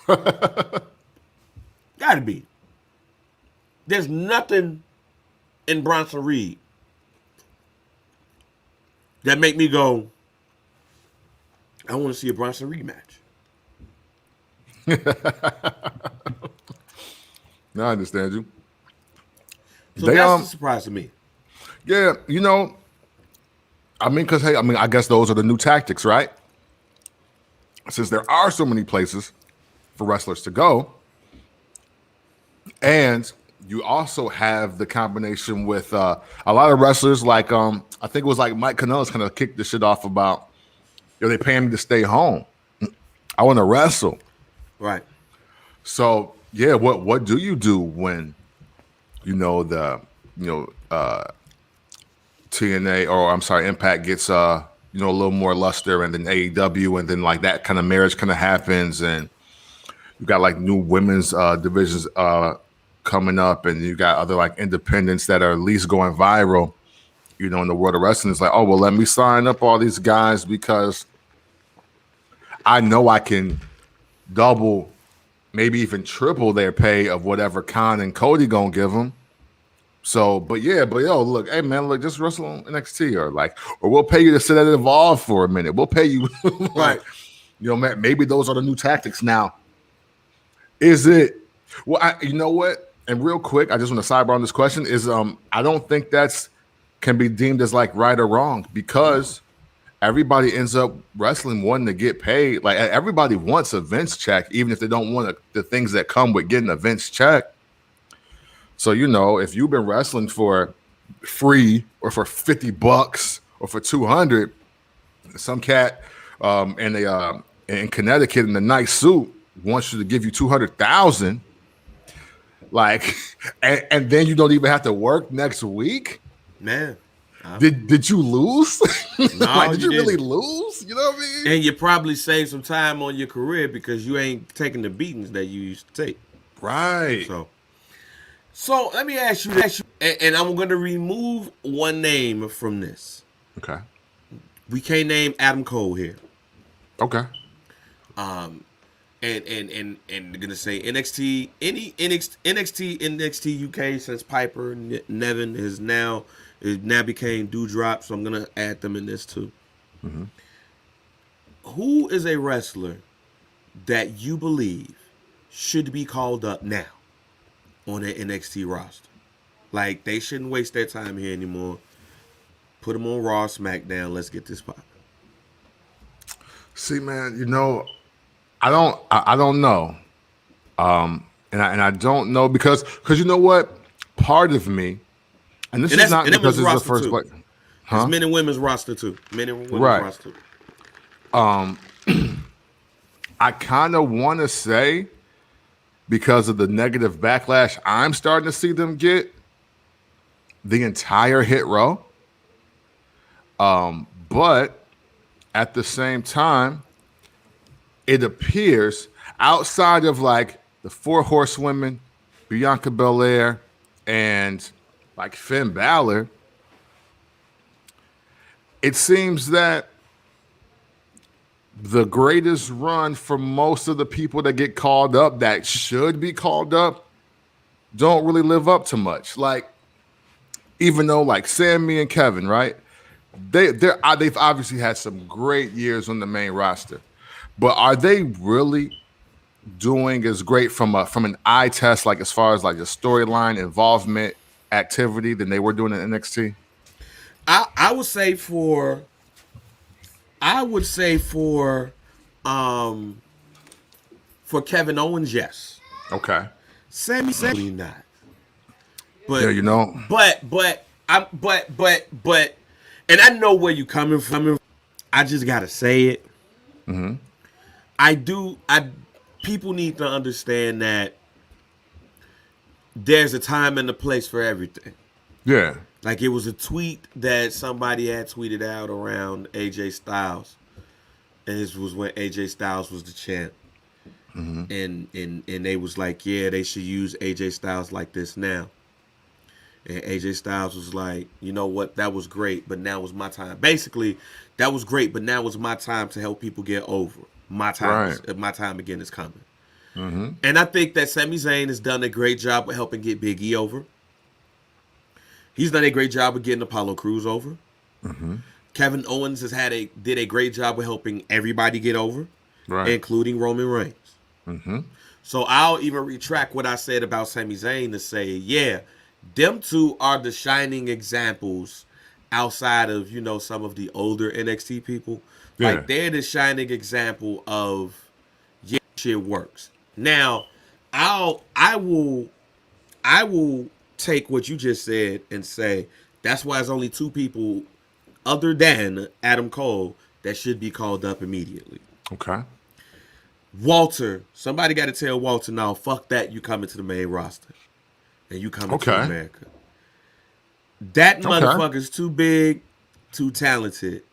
Got to be. There's nothing in Bronson Reed that make me go, I want to see a Bronson Reed match. No, I understand you. So They that's the surprise to me. yeah, I mean, because hey, I mean, I guess those are the new tactics, right? Since there are so many places for wrestlers to go, and you also have the combination with a lot of wrestlers, like I think it was like Mike Kanellis kind of kicked the shit off about, they paying me to stay home. I want to wrestle. Right. So yeah, what do you do when the you know TNA, or I'm sorry, Impact gets a little more luster, and then AEW, and then like that kind of marriage kind of happens, and you got like new women's divisions coming up, and you got other like independents that are at least going viral, in the world of wrestling. It's like, oh well, let me sign up all these guys because I know I can double, maybe even triple their pay of whatever Khan and Cody gonna give them. So, but yo, look, hey man, look, just wrestle on NXT, or we'll pay you to sit at Evolve for a minute. We'll pay you, Right. like, maybe those are the new tactics now. Is it? Well, you know what? And real quick, I just want to sidebar on this question. Is I don't think that's can be deemed as like right or wrong, because everybody ends up wrestling wanting to get paid. Like everybody wants a Vince check, even if they don't want the things that come with getting a Vince check. So, if you've been wrestling for free or for $50 or for 200, some cat in Connecticut in a nice suit wants you to give you 200,000, like, and then you don't even have to work next week. Man. Did you lose? No, Like, did you really didn't. lose? You know what I mean? And you probably saved some time on your career because you ain't taking the beatings that you used to take. Right. So let me ask you this, and I'm going to remove one name from this. Okay. We can't name Adam Cole here. Okay. And gonna say NXT, NXT UK, since Piper Nevin is now became Dewdrop, so I'm gonna add them in this too. Mm-hmm. Who is a wrestler that you believe should be called up now on an NXT roster? Like, they shouldn't waste their time here anymore. Put them on Raw, SmackDown. Let's get this popping. See, man, I don't know. And I don't know because you know what? Part of me, and this is not because it's the first place. It's men and women's roster too. Men and women's Right. roster. I kind of want to say, because of the negative backlash I'm starting to see them get, the entire Hit Row. But at the same time, it appears, outside of like the Four Horsewomen, Bianca Belair, and like Finn Balor, it seems that the greatest run for most of the people that get called up, that should be called up, don't really live up to much. Like, even though like Sammy and Kevin, right? They've obviously had some great years on the main roster, but are they really doing as great from an eye test, like as far as like the storyline involvement activity, than they were doing in NXT? I would say for I would say um for Kevin Owens, yes. Okay. Sami not. Yeah, But you know. but and I know where you coming from. I just gotta say it. I do I People need to understand that there's a time and a place for everything. Yeah. Like it was a tweet that somebody had tweeted out around AJ Styles. And this was when AJ Styles was the champ. And they was like, yeah, they should use AJ Styles like this now. And AJ Styles was like, you know what, that was great, but now was my time. Basically, that was great, but now was my time to help people get over. Right. My time again is coming. And I think that Sami Zayn has done a great job of helping get Big E over. He's done a great job of getting Apollo Crews over. Kevin Owens did a great job of helping everybody get over, Right. including Roman Reigns. So I'll even retract what I said about Sami Zayn to say, yeah, them two are the shining examples outside of, some of the older NXT people. Yeah. Like they're the shining example of, yeah, shit works. Now, I will take what you just said and say that's why there's only two people other than Adam Cole that should be called up immediately. Okay. Walter, somebody got to tell Walter now, fuck that, you coming to the main roster. And you coming to America. That motherfucker's too big, too talented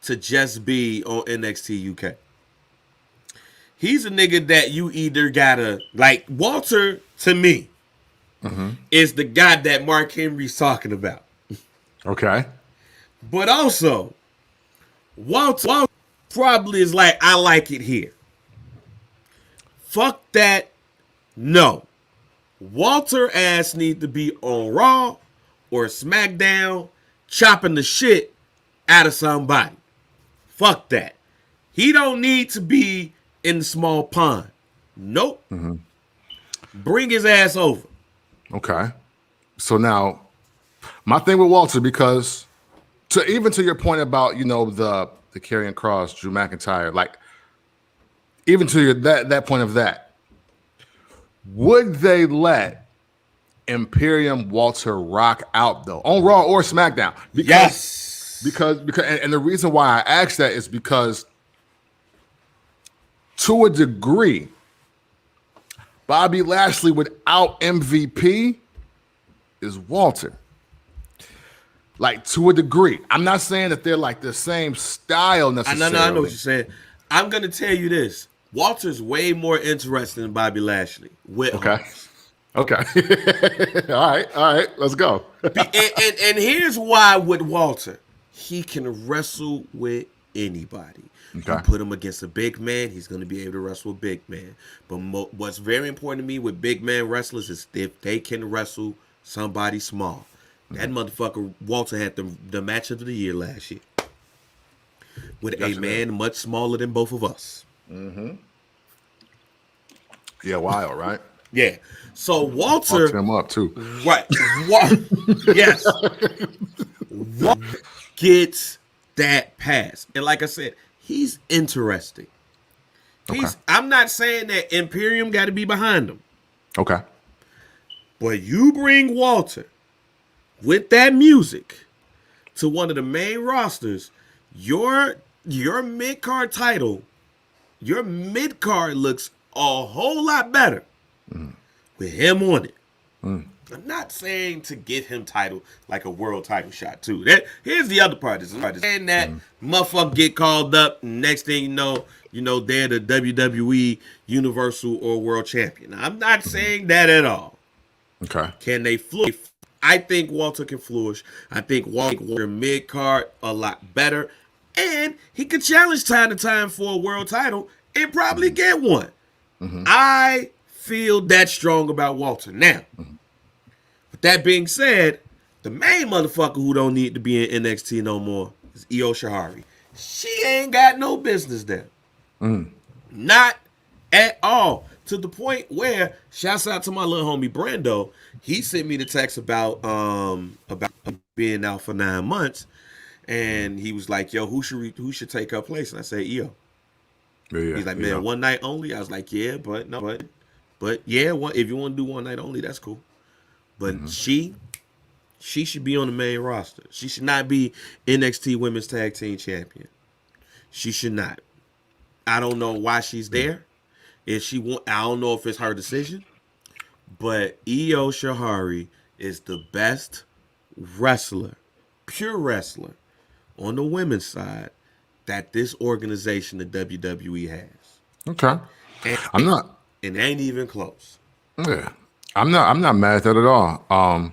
to just be on NXT UK. He's a nigga that you either gotta, like, Walter, to me, is the guy that Mark Henry's talking about. Okay. But also, Walter probably is like, I like it here. Fuck that. No. Walter ass need to be on Raw or SmackDown chopping the shit out of somebody. Fuck that. He don't need to be in the small pond. Nope. Bring his ass over. Okay. So now, my thing with Walter, because to your point about the Karrion Kross, Drew McIntyre, like even to that point of that, would they let Imperium Walter rock out though on Raw or SmackDown? Because and the reason why I asked that is because to a degree, Bobby Lashley without MVP is Walter. Like to a degree. I'm not saying that they're like the same style necessarily. I know what you're saying. I'm gonna tell you this. Walter's way more interesting than Bobby Lashley. Okay. All right. Let's go. and here's why with Walter. He can wrestle with anybody. Okay. You put him against a big man, he's going to be able to wrestle a big man. But what's very important to me with big man wrestlers is if they can wrestle somebody small. That motherfucker Walter had the match of the year last year with a man much smaller than both of us. Yeah, wild, right? Yeah. So Walter fucked him up too. Right. Yes. Walter gets that pass. And like I said, he's interesting. I'm not saying that Imperium got to be behind him. Okay. But you bring Walter with that music to one of the main rosters, your mid-card title, your mid-card looks a whole lot better with him on it. I'm not saying to get him title like a world title shot too. Here's the other part. Is saying that motherfucker get called up, and next thing you know, they're the WWE Universal or World Champion. I'm not saying that at all. Okay. Can they flourish? I think Walter can flourish. I think Walter mid card a lot better, and he could challenge time to time for a world title and probably get one. I feel that strong about Walter now. With that being said, the main motherfucker who don't need to be in NXT no more is Io Shirai. She ain't got no business there. Not at all. To the point where, shouts out to my little homie Brando, he sent me the text about being out for 9 months. And he was like, "Yo, who should take her place?" And I said, "Io." Yeah, He's like, yeah. "Man, one night only." I was like, "Yeah, but no, but yeah, if you want to do one night only, that's cool." But she should be on the main roster. She should not be NXT Women's Tag Team Champion. She should not. I don't know why she's Yeah. there. If she want, I don't know if it's her decision. But Io Shihari is the best wrestler, pure wrestler, on the women's side that this organization, the WWE, has. Okay. And, I'm not. and ain't even close. Yeah. I'm not mad at that at all.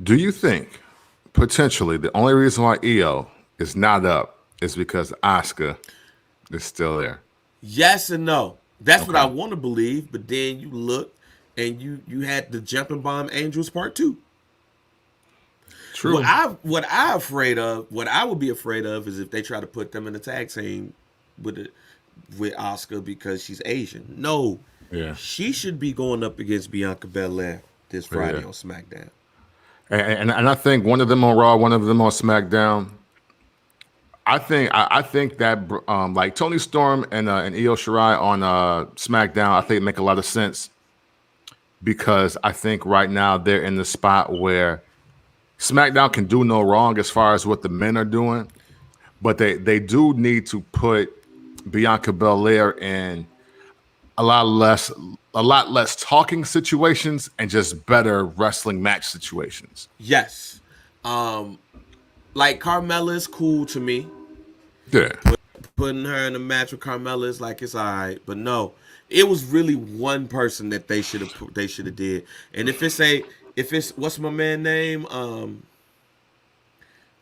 Do you think potentially the only reason why EO is not up is because Asuka is still there? Yes and no. That's what I Okay. want to believe, but then you look and you had the Jumping Bomb Angels Part 2. True. What I would be afraid of is if they try to put them in a tag team with the, with Oscar because she's Asian. No, Yeah. she should be going up against Bianca Belair this Yeah. Friday on SmackDown. And I think one of them on Raw, one of them on SmackDown. I think that like Tony Storm and Io Shirai on SmackDown, I think make a lot of sense because I think right now they're in the spot where SmackDown can do no wrong as far as what the men are doing, but they do need to put Bianca Belair in a lot less talking situations and just better wrestling match situations. Yes, like Carmella is cool to me. Yeah. Putting her in a match with Carmella is like it's alright, but no, it was really one person that they should have did. And if it's what's my man name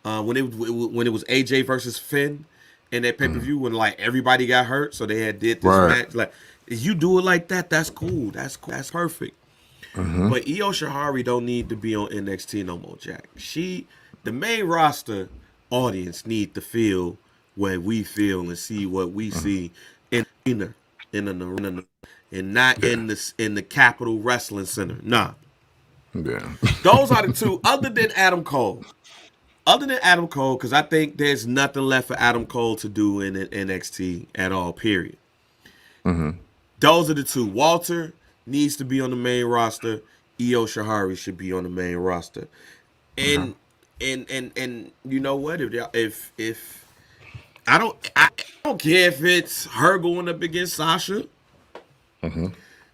when it was AJ versus Finn in that pay per view when like everybody got hurt, so they had did this Right. match. Like if you do it like that, that's cool. That's cool. That's perfect. But Io Shihari don't need to be on NXT no more, Jack. The main roster audience need to feel what we feel and see what we see in the arena and not in the Capitol Wrestling Center. Nah, Yeah. those are the two. Other than Adam Cole, because I think there's nothing left for Adam Cole to do in NXT at all. Period. Those are the two. Walter needs to be on the main roster. Io Shihari should be on the main roster. And and you know what? If I don't care if it's her going up against Sasha. I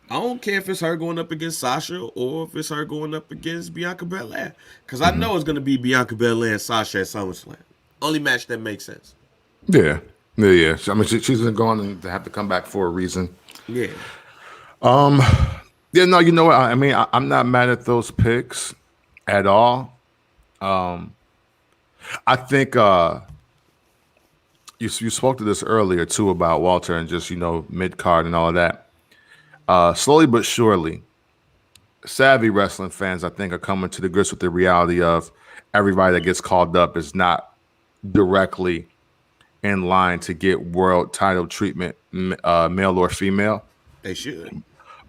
don't care if it's her going up against Sasha or if it's her going up against Bianca Belair. Because I know it's going to be Bianca Belair and Sasha at SummerSlam. Only match that makes sense. Yeah. Yeah, yeah. I mean, she's been going to have to come back for a reason. Yeah. Yeah, no, you know what? I mean, I'm not mad at those picks at all. I think you spoke to this earlier too about Walter and just mid card and all of that. Slowly but surely, savvy wrestling fans I think are coming to the grips with the reality of everybody that gets called up is not directly in line to get world title treatment, male or female. They should.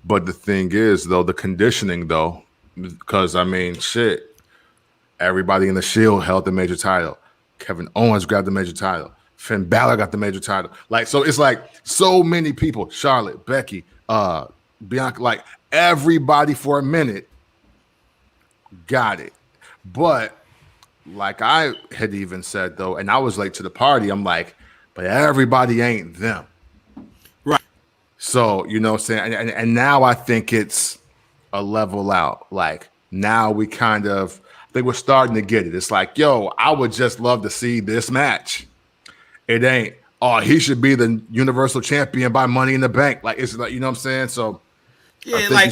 But the thing is, though, the conditioning, though, because I mean, shit, everybody in the Shield held the major title. Kevin Owens grabbed the major title. Finn Balor got the major title. Like, so it's like so many people, Charlotte, Becky, Bianca, like everybody for a minute got it. But like I had even said, though, and I was late to the party, I'm like, but everybody ain't them. Right. So, you know what I'm saying? And now I think it's a level out. Like now we I think we're starting to get it. It's like, yo, I would just love to see this match. It ain't, oh, he should be the Universal Champion by Money in the Bank. Like, it's like, you know what I'm saying? So Yeah,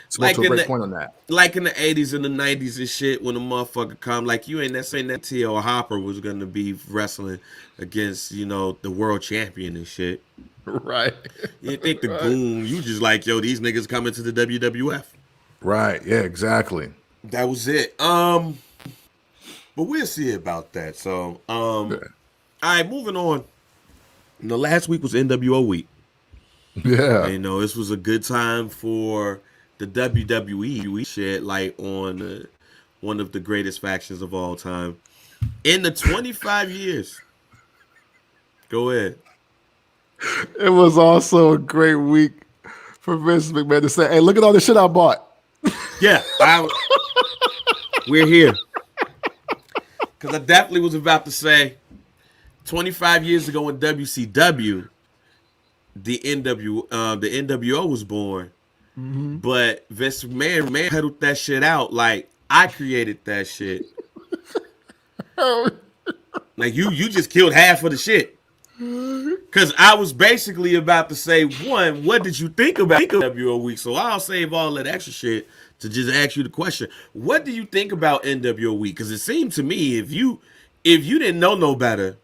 spoke to a great point on that. Like in the 80s and the 90s and shit, when a motherfucker come, like you ain't that saying that T.O. Hopper was gonna be wrestling against, the world champion and shit. Right. You think the goon, you just like, yo, these niggas coming to the WWF. Right. Yeah, exactly. That was it. But we'll see about that. So, all right, moving on. Last week was NWO week. Yeah. And, this was a good time for the WWE shit, like one of the greatest factions of all time. In the 25 years. Go ahead. It was also a great week for Vince McMahon to say, "Hey, look at all the shit I bought." Yeah, we're here. Because I definitely was about to say 25 years ago in WCW, the NWO was born. But Vince McMahon pedaled that shit out like I created that shit. Like you just killed half of the shit. Cause I was basically about to say, one, what did you think about NWO week? So I'll save all that extra shit to just ask you the question. What do you think about NWO week? Cause it seemed to me if you didn't know no better,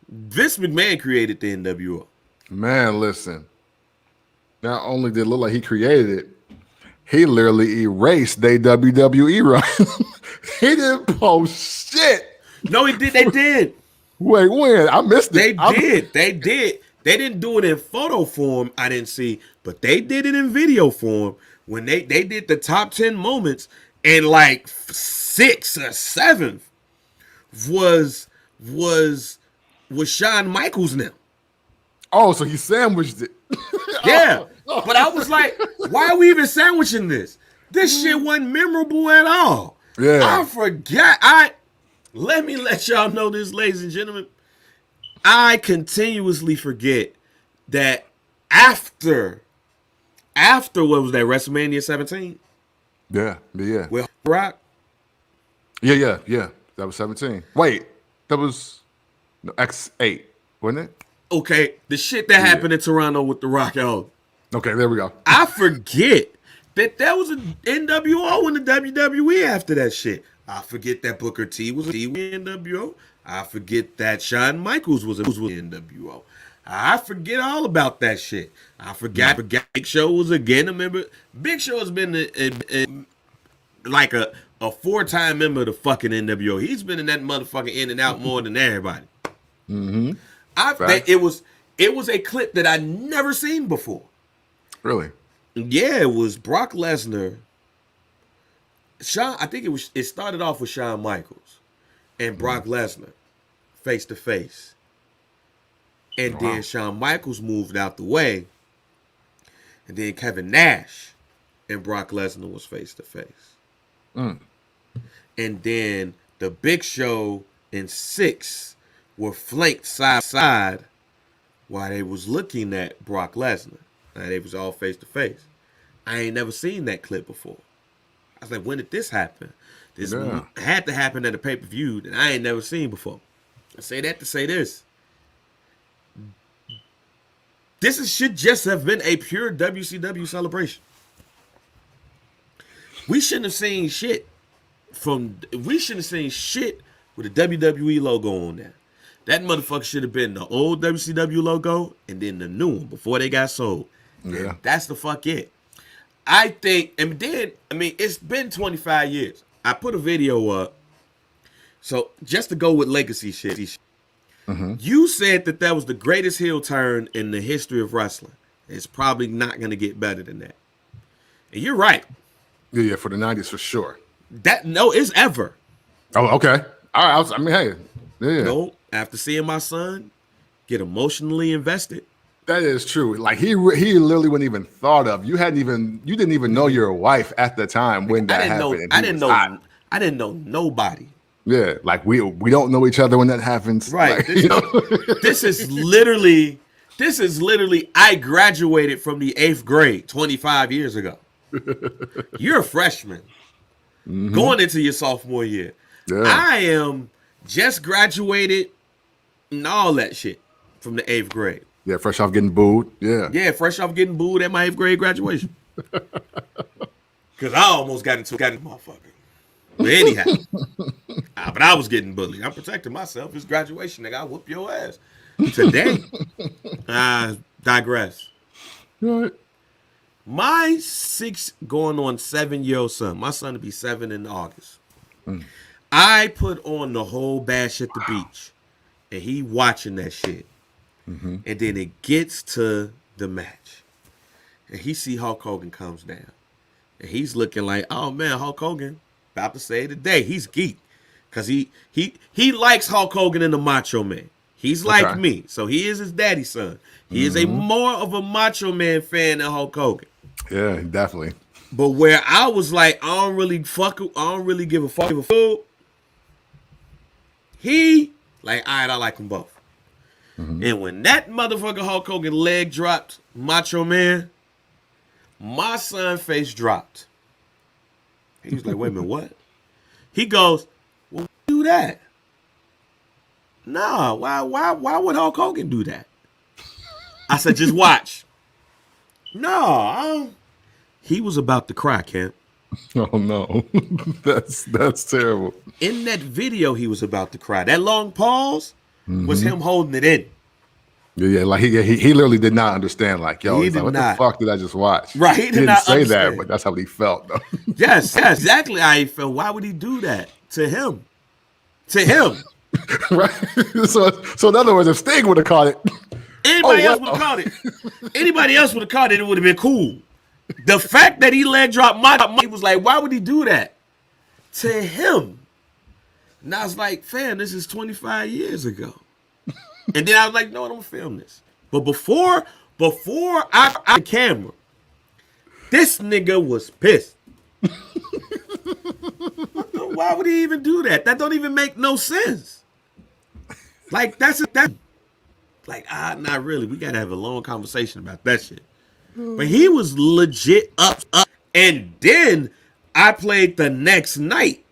Vince McMahon created the NWO. Man, listen. Not only did it look like he created it, he literally erased their WWE run. He didn't post shit. No, he did. They did. Wait, when? I missed it. They did. They didn't do it in photo form, I didn't see, but they did it in video form when they did the top 10 moments, and like 6th or 7th was Shawn Michaels now. Oh, so he sandwiched it. Yeah. But I was like, why are we even sandwiching this? This shit wasn't memorable at all. Yeah. I forgot. Let me let y'all know this, ladies and gentlemen. I continuously forget that after what was that, WrestleMania 17? Yeah. With Rock? Yeah. That was 17. Wait, that was X8, wasn't it? Okay, the shit that happened in Toronto with The Rock. Okay, there we go. I forget that there was an NWO in the WWE after that shit. I forget that Booker T was in NWO. I forget that Shawn Michaels was in NWO. I forget all about that shit. I forgot Big Show was again a member. Big Show has been like a 4-time member of the fucking NWO. He's been in that motherfucking in and out more than everybody. Mm-hmm. It was a clip that I never seen before. Really? Yeah, it was Brock Lesnar. I think it started off with Shawn Michaels and Brock Lesnar face to face. And then Shawn Michaels moved out the way. And then Kevin Nash and Brock Lesnar was face to face. And then the Big Show and Six were flanked side to side while they was looking at Brock Lesnar. Now they was all face to face. I ain't never seen that clip before. I was like, when did this happen? This had to happen at a pay-per-view that I ain't never seen before. I say that to say this. Should just have been a pure WCW celebration. We shouldn't have seen shit with a WWE logo on there. That motherfucker should have been the old WCW logo and then the new one before they got sold. Yeah. And that's the fuck it. I think, and then, it's been 25 years. I put a video up. So, just to go with legacy shit. You said that was the greatest heel turn in the history of wrestling. It's probably not going to get better than that. And you're right. Yeah, for the 90s for sure. It's ever. Oh, okay. All right. Hey. Yeah. No, after seeing my son get emotionally invested. That is true. Like he literally wouldn't even thought of. You didn't even know your wife at the time when that happened. I didn't know nobody. Yeah, like we don't know each other when that happens. Right. Like, this is literally I graduated from the 8th grade 25 years ago. You're a freshman going into your sophomore year. Yeah. I am just graduated and all that shit from the 8th grade. Yeah, fresh off getting booed. Yeah. Yeah, fresh off getting booed at my 8th grade graduation. Because I almost got into motherfucker. But anyhow, but I was getting bullied. I'm protecting myself. It's graduation, nigga. I'll whoop your ass. Today, I digress. All right. My 6 going on 7-year-old son, my son will be 7 in August. I put on the whole Bash at the Beach, and he watching that shit. And then it gets to the match, and he see Hulk Hogan comes down, and he's looking like, oh man, Hulk Hogan, about to say today, he's geek. Because he likes Hulk Hogan and the Macho Man. He's like me. So he is his daddy's son. He is a more of a Macho Man fan than Hulk Hogan. Yeah, definitely. But where I was like, I don't really give a fuck. He, like, all right, I like them both. And when that motherfucker Hulk Hogan leg dropped Macho Man, my son face dropped. He was like, wait a minute, what? He goes, well, why do that? Nah, why would Hulk Hogan do that? I said, just watch. No, he was about to cry, Kent. Oh no, that's terrible. In that video, he was about to cry. That long pause was him holding it in. Yeah, like he literally did not understand. Like, yo, he's like, what the fuck did I just watch? Right, he didn't not say understand. that, but that's how he felt, though. Yes, exactly how he felt. Why would he do that to him? To him, right? So in other words, if Sting would have caught it, anybody else would have caught it. Anybody else would have caught it. It would have been cool. The fact that he leg dropped he was like, why would he do that to him? And I was like, fam, this is 25 years ago. And then I was like, no, I'm gonna film this. But before I the camera, this nigga was pissed. Why would he even do that? That don't even make no sense. Like that. Like, not really. We gotta have a long conversation about that shit. But he was legit up. And then I played the next night.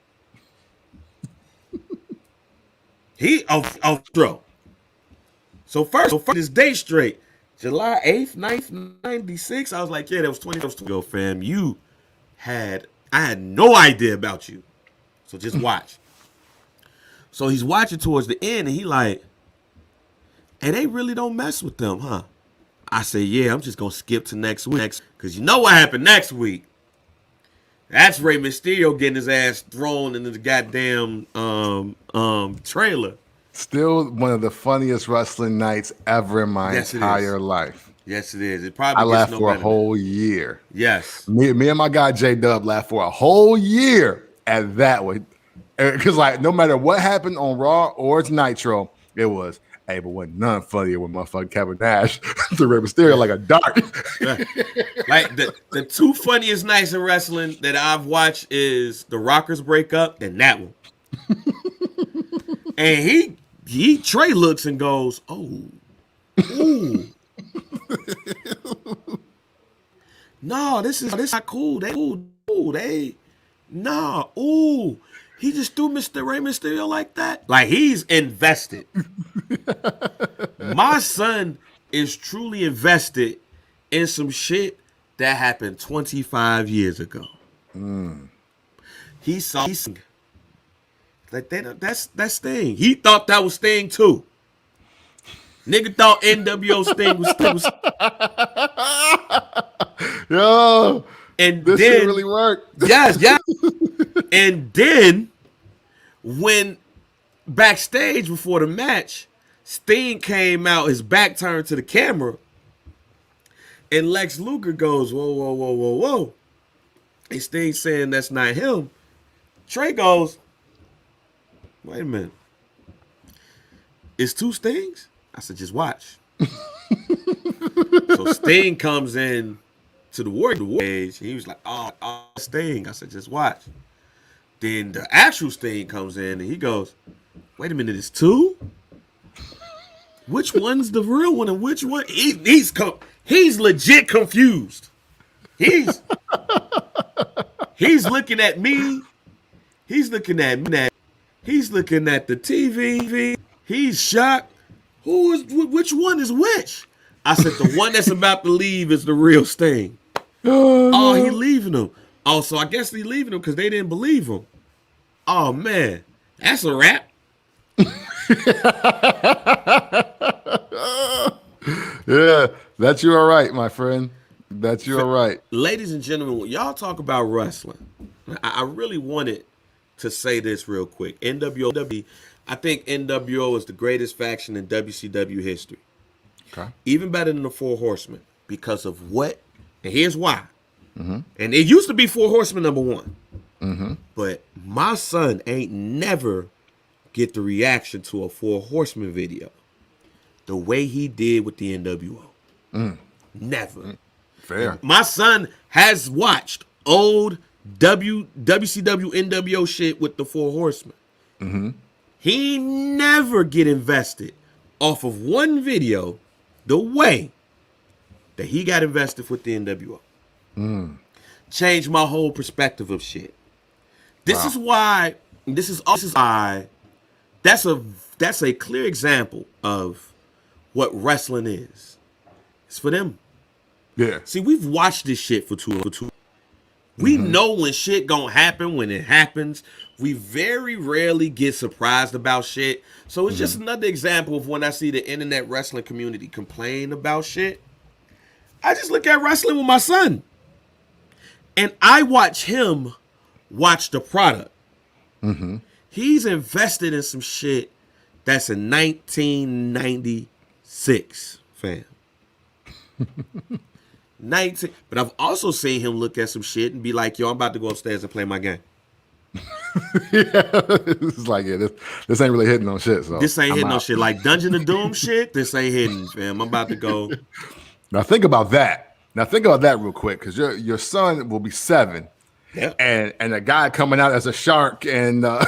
Throw. So first this day straight, July 8th, 9th, 96, I was like, yeah, that was 20 ago, fam. I had no idea about you. So just watch. So he's watching towards the end, and he like, hey, they really don't mess with them, huh? I say, yeah, I'm just going to skip to next week. Because you know what happened next week. That's Rey Mysterio getting his ass thrown into the goddamn trailer. Still one of the funniest wrestling nights ever in my entire life. Yes, it is. It probably I laughed for a whole year. Yes. Me and my guy J-Dub laughed for a whole year at that one. Because like no matter what happened on Raw or it's Nitro, it was, hey, but wasn't none funnier when motherfucking Kevin Nash threw Rey Mysterio like a dart. Like the two funniest nights in wrestling that I've watched is the Rockers breakup and that one. And Trey looks and goes, oh, ooh. No, this not cool. He just threw Mr. Rey Mysterio like that. Like he's invested. My son is truly invested in some shit that happened 25 years ago. He saw like that's Sting. He thought that was Sting too. Nigga thought NWO Sting was Yo, and this then shit really worked. Yes. And then when backstage before the match, Sting came out, his back turned to the camera, and Lex Luger goes, whoa. And Sting saying that's not him. Trey goes, wait a minute. It's two Stings? I said, just watch. So Sting comes in to the Warrior page. He was like, oh, Sting. I said, just watch. Then the actual Sting comes in and he goes, wait a minute, it's two? Which one's the real one and which one? He's legit confused. He's looking at me. He's looking at me. He's looking at the TV. He's shocked. Which one is which? I said, the one that's about to leave is the real Sting. Oh, he leaving him. Oh, so I guess he leaving him because they didn't believe him. Oh, man. That's a wrap. Yeah, that you are right, my friend. That you are right. Ladies and gentlemen, when y'all talk about wrestling, I really wanted to say this real quick. NWO, I think NWO is the greatest faction in WCW history. Okay. Even better than the Four Horsemen because of what, and here's why. And it used to be Four Horsemen number one. But my son ain't never get the reaction to a Four Horsemen video the way he did with the NWO. Never. And Fair. my son has watched old WCW NWO shit with the Four Horsemen. He never get invested off of one video the way that he got invested with the NWO. Changed my whole perspective of shit. This Wow. is why. This is why. That's a clear example of what wrestling is. It's for them. Yeah. See, we've watched this shit for too. We know when shit gonna happen when it happens. We very rarely get surprised about shit. So it's just another example of when I see the internet wrestling community complain about shit. I just look at wrestling with my son. And I watch him watch the product. He's invested in some shit that's in 1996, fam. 19. But I've also seen him look at some shit and be like, yo, I'm about to go upstairs and play my game. It's like, yeah, this ain't really hitting on shit. So This ain't I'm hitting no out. shit. Like Dungeon of Doom shit, this ain't hitting, fam. I'm about to go. Now think about that. Now think about that real quick, because your son will be 7, Yep. and a guy coming out as a shark and, and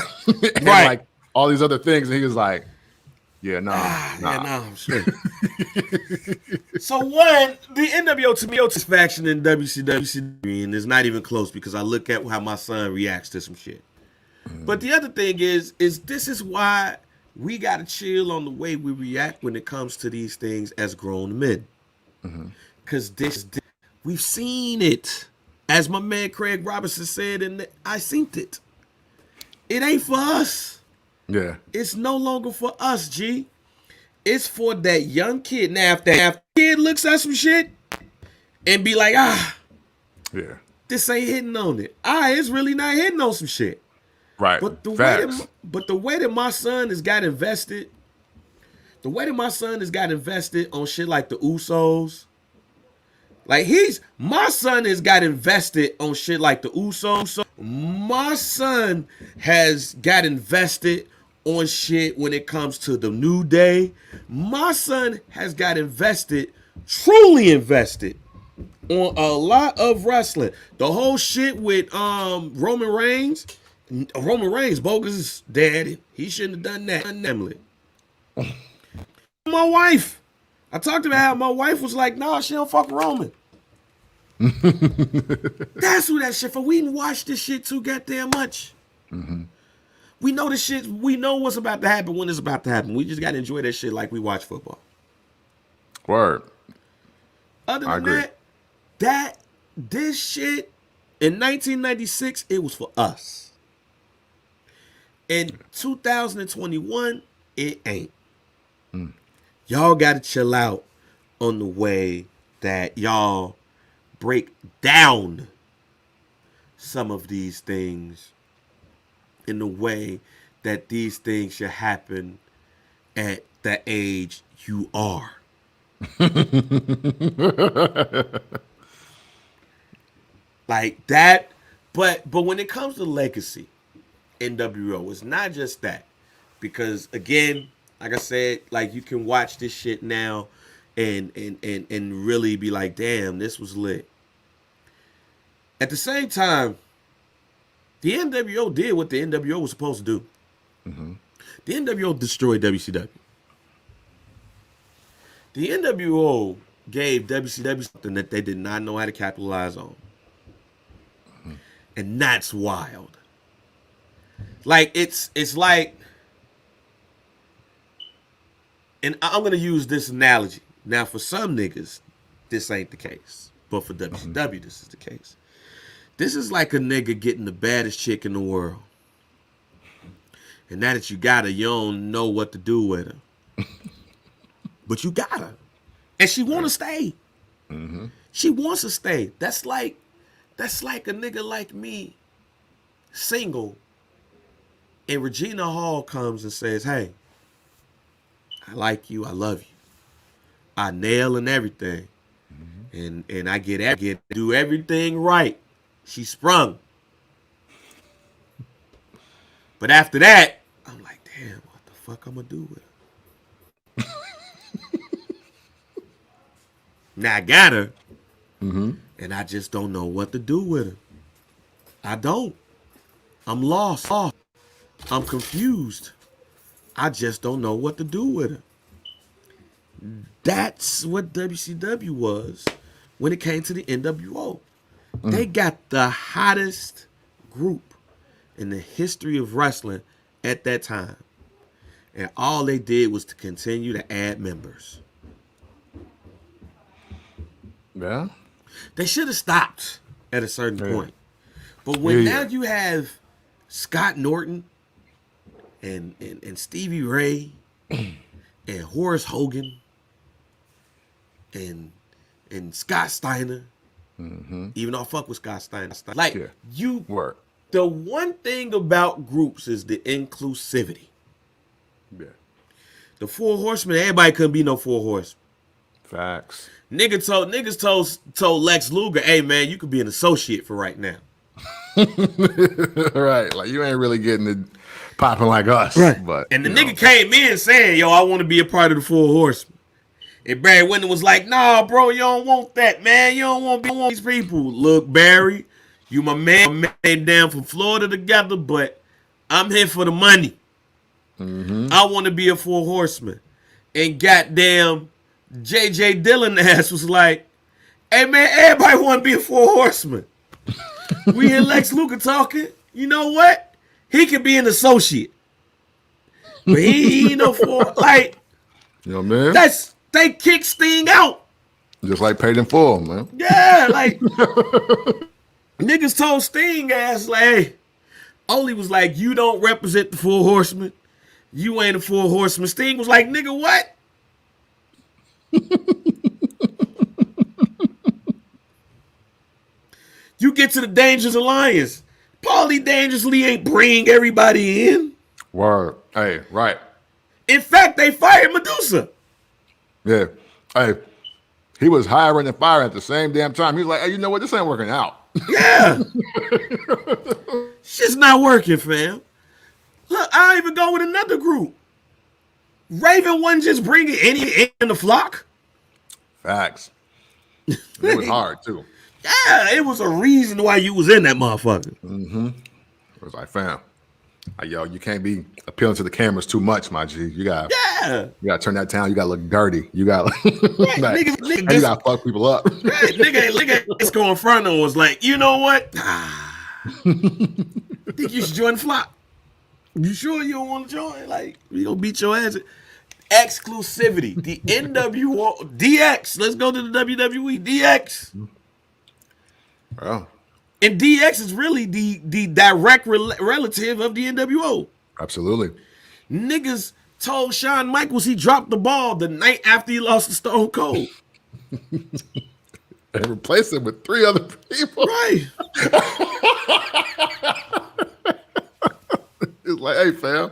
Right. like all these other things, and he was like, "Yeah, nah. Yeah, nah, I'm straight. So one, the NWO to me is faction in WCW, and it's not even close because I look at how my son reacts to some shit. But the other thing is this is why we gotta chill on the way we react when it comes to these things as grown men. Cause we've seen it. As my man Craig Robinson said, and I seen it. It ain't for us. Yeah, It's no longer for us, G. It's for that young kid. Now, if that kid looks at some shit and be like, yeah, this ain't hitting on it. It's really not hitting on some shit. right. But the Facts. way that my son has got invested, on shit like the Usos. Like my son has got invested on shit like the Usos. My son has got invested on shit when it comes to the New Day. My son has got invested, truly invested, on a lot of wrestling. The whole shit with Roman Reigns. Roman Reigns, bogus daddy. He shouldn't have done that. Namely. My wife. I talked about how my wife was like, nah, she don't fuck Roman. That's who that shit for. We didn't watch this shit too goddamn much. We know the shit. We know what's about to happen when it's about to happen. We just gotta enjoy that shit like we watch football. Word. Other I than agree. this shit in 1996, it was for us. In 2021, it ain't. Y'all gotta chill out on the way that y'all break down some of these things in the way that these things should happen at the age you are. Like that, but when it comes to legacy, NWO, it's not just that. Because again, like I said, like you can watch this shit now and really be like, damn, this was lit. At the same time, the NWO did what the NWO was supposed to do. The NWO destroyed WCW. The NWO gave WCW something that they did not know how to capitalize on. And that's wild. Like, it's like, and I'm going to use this analogy. Now, for some niggas, this ain't the case. But for WCW, this is the case. This is like a nigga getting the baddest chick in the world. And now that you got her, you don't know what to do with her. But you got her. And she want to stay. She wants to stay. That's like a nigga like me, single, and Regina Hall comes and says, hey, I like you, I love you. I nail and everything. And I do everything right. She sprung. But after that, I'm like, damn, what the fuck I'm gonna do with her? Now I got her, and I just don't know what to do with her. I don't. I'm lost. I'm confused. I just don't know what to do with her. That's what WCW was when it came to the NWO. They got the hottest group in the history of wrestling at that time. And all they did was to continue to add members. Yeah. They should have stopped at a certain point. But when now you have Scott Norton and Stevie Ray and Horace Hogan and Scott Steiner, even though I fuck with Scott Steiner, like you work. The one thing about groups is the inclusivity. Yeah. The Four Horsemen, everybody couldn't be no Four Horsemen. Facts. Niggas told Lex Luger, hey man, you could be an associate for right now. Right. Like you ain't really getting it popping like us. Right. But and the nigga came in saying, yo, I want to be a part of the Four Horsemen. And Barry Windham was like, nah, bro, you don't want that, man. You don't want these people. Look, Barry, you my man down from Florida together, but I'm here for the money. I want to be a Four Horseman. And goddamn, J.J. Dillon ass was like, hey, man, everybody want to be a Four Horseman. We hear Lex Luger talking. You know what? He could be an associate. But he ain't no four. Like, you know what I mean? They kick Sting out. Just like paid in full, man. Yeah, like, niggas told Sting ass, like, hey, Ole was like, you don't represent the Four Horsemen. You ain't a Four Horseman. Sting was like, nigga, what? You get to the Dangerous Alliance. Paulie Dangerously ain't bring everybody in. Word. Hey, right. In fact, they fired Medusa. Yeah. Hey, he was hiring and firing at the same damn time. He was like, hey, you know what? This ain't working out. Yeah. Shit's not working, fam. Look, I'll even go with another group. Raven wasn't just bringing any in the flock. Facts. It was hard, too. Yeah, it was a reason why you was in that motherfucker. It was like, fam, like, yo, you can't be appealing to the cameras too much, my G. You gotta turn that down. You gotta look dirty. You gotta, like, nigga, you gotta fuck people up. Right, nigga, this going front and was like, you know what? Think you should join the flock? You sure you don't want to join? Like, we gonna beat your ass. Exclusivity. The NWO DX. Let's go to the WWE DX. Well, and DX is really the direct relative of the NWO. Absolutely. Niggas told Shawn Michaels he dropped the ball the night after he lost to Stone Cold. And replaced him with 3 other people. Right. It's like, hey, fam,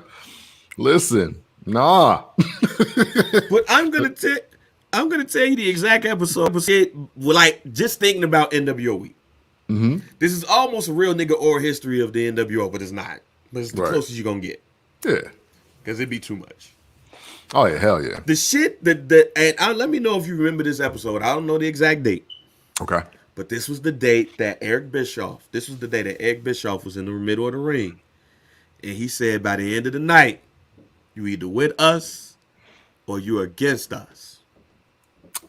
listen, nah. But I'm gonna tell you the exact episode. Like, just thinking about NWO week. This is almost a real nigga or history of the NWO, but it's not. But it's the closest you're gonna get. Yeah. Because it'd be too much. Oh yeah, hell yeah. The shit and let me know if you remember this episode. I don't know the exact date. Okay. But this was the date that Eric Bischoff was in the middle of the ring. And he said by the end of the night, you either with us or you're against us.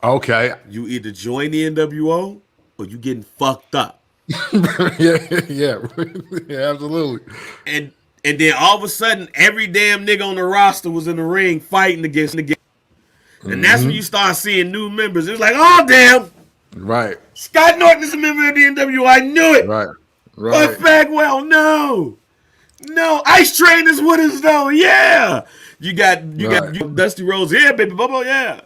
Okay. You either join the NWO or you getting fucked up. yeah, absolutely. And then all of a sudden, every damn nigga on the roster was in the ring fighting against the game. And that's when you start seeing new members. It was like, oh damn. Right. Scott Norton is a member of the NWO. I knew it. Right. But Bagwell, no. Ice Train is with us though. Yeah. You got Dusty Rhodes. Yeah, baby Bubba. Yeah.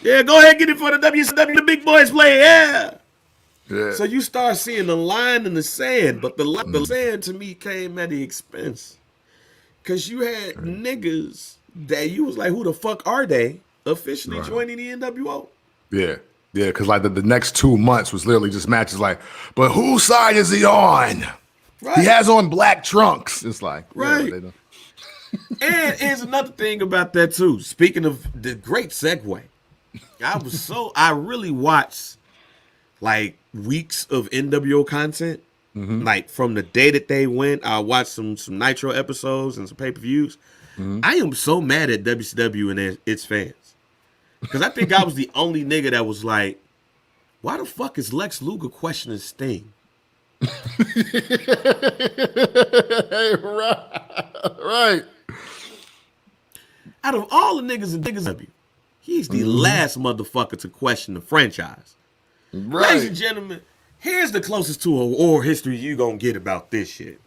Yeah, go ahead and get it for the WCW. The big boys play. Yeah. So you start seeing the line in the sand, but the sand to me came at the expense. Because you had niggas that you was like, who the fuck are they officially joining the NWO? Yeah. Because like the next 2 months was literally just matches like, but whose side is he on? He has on black trunks. It's like, right. Yeah, they don't. And here's another thing about that too. Speaking of the great segue, I really watched like weeks of NWO content. Like from the day that they went, I watched some Nitro episodes and some pay-per-views. I am so mad at WCW and its fans. Because I think I was the only nigga that was like, why the fuck is Lex Luger questioning Sting? Right. Out of all the niggas in W, he's the last motherfucker to question the franchise. Right. Ladies and gentlemen, here's the closest to a war history you gonna get about this shit.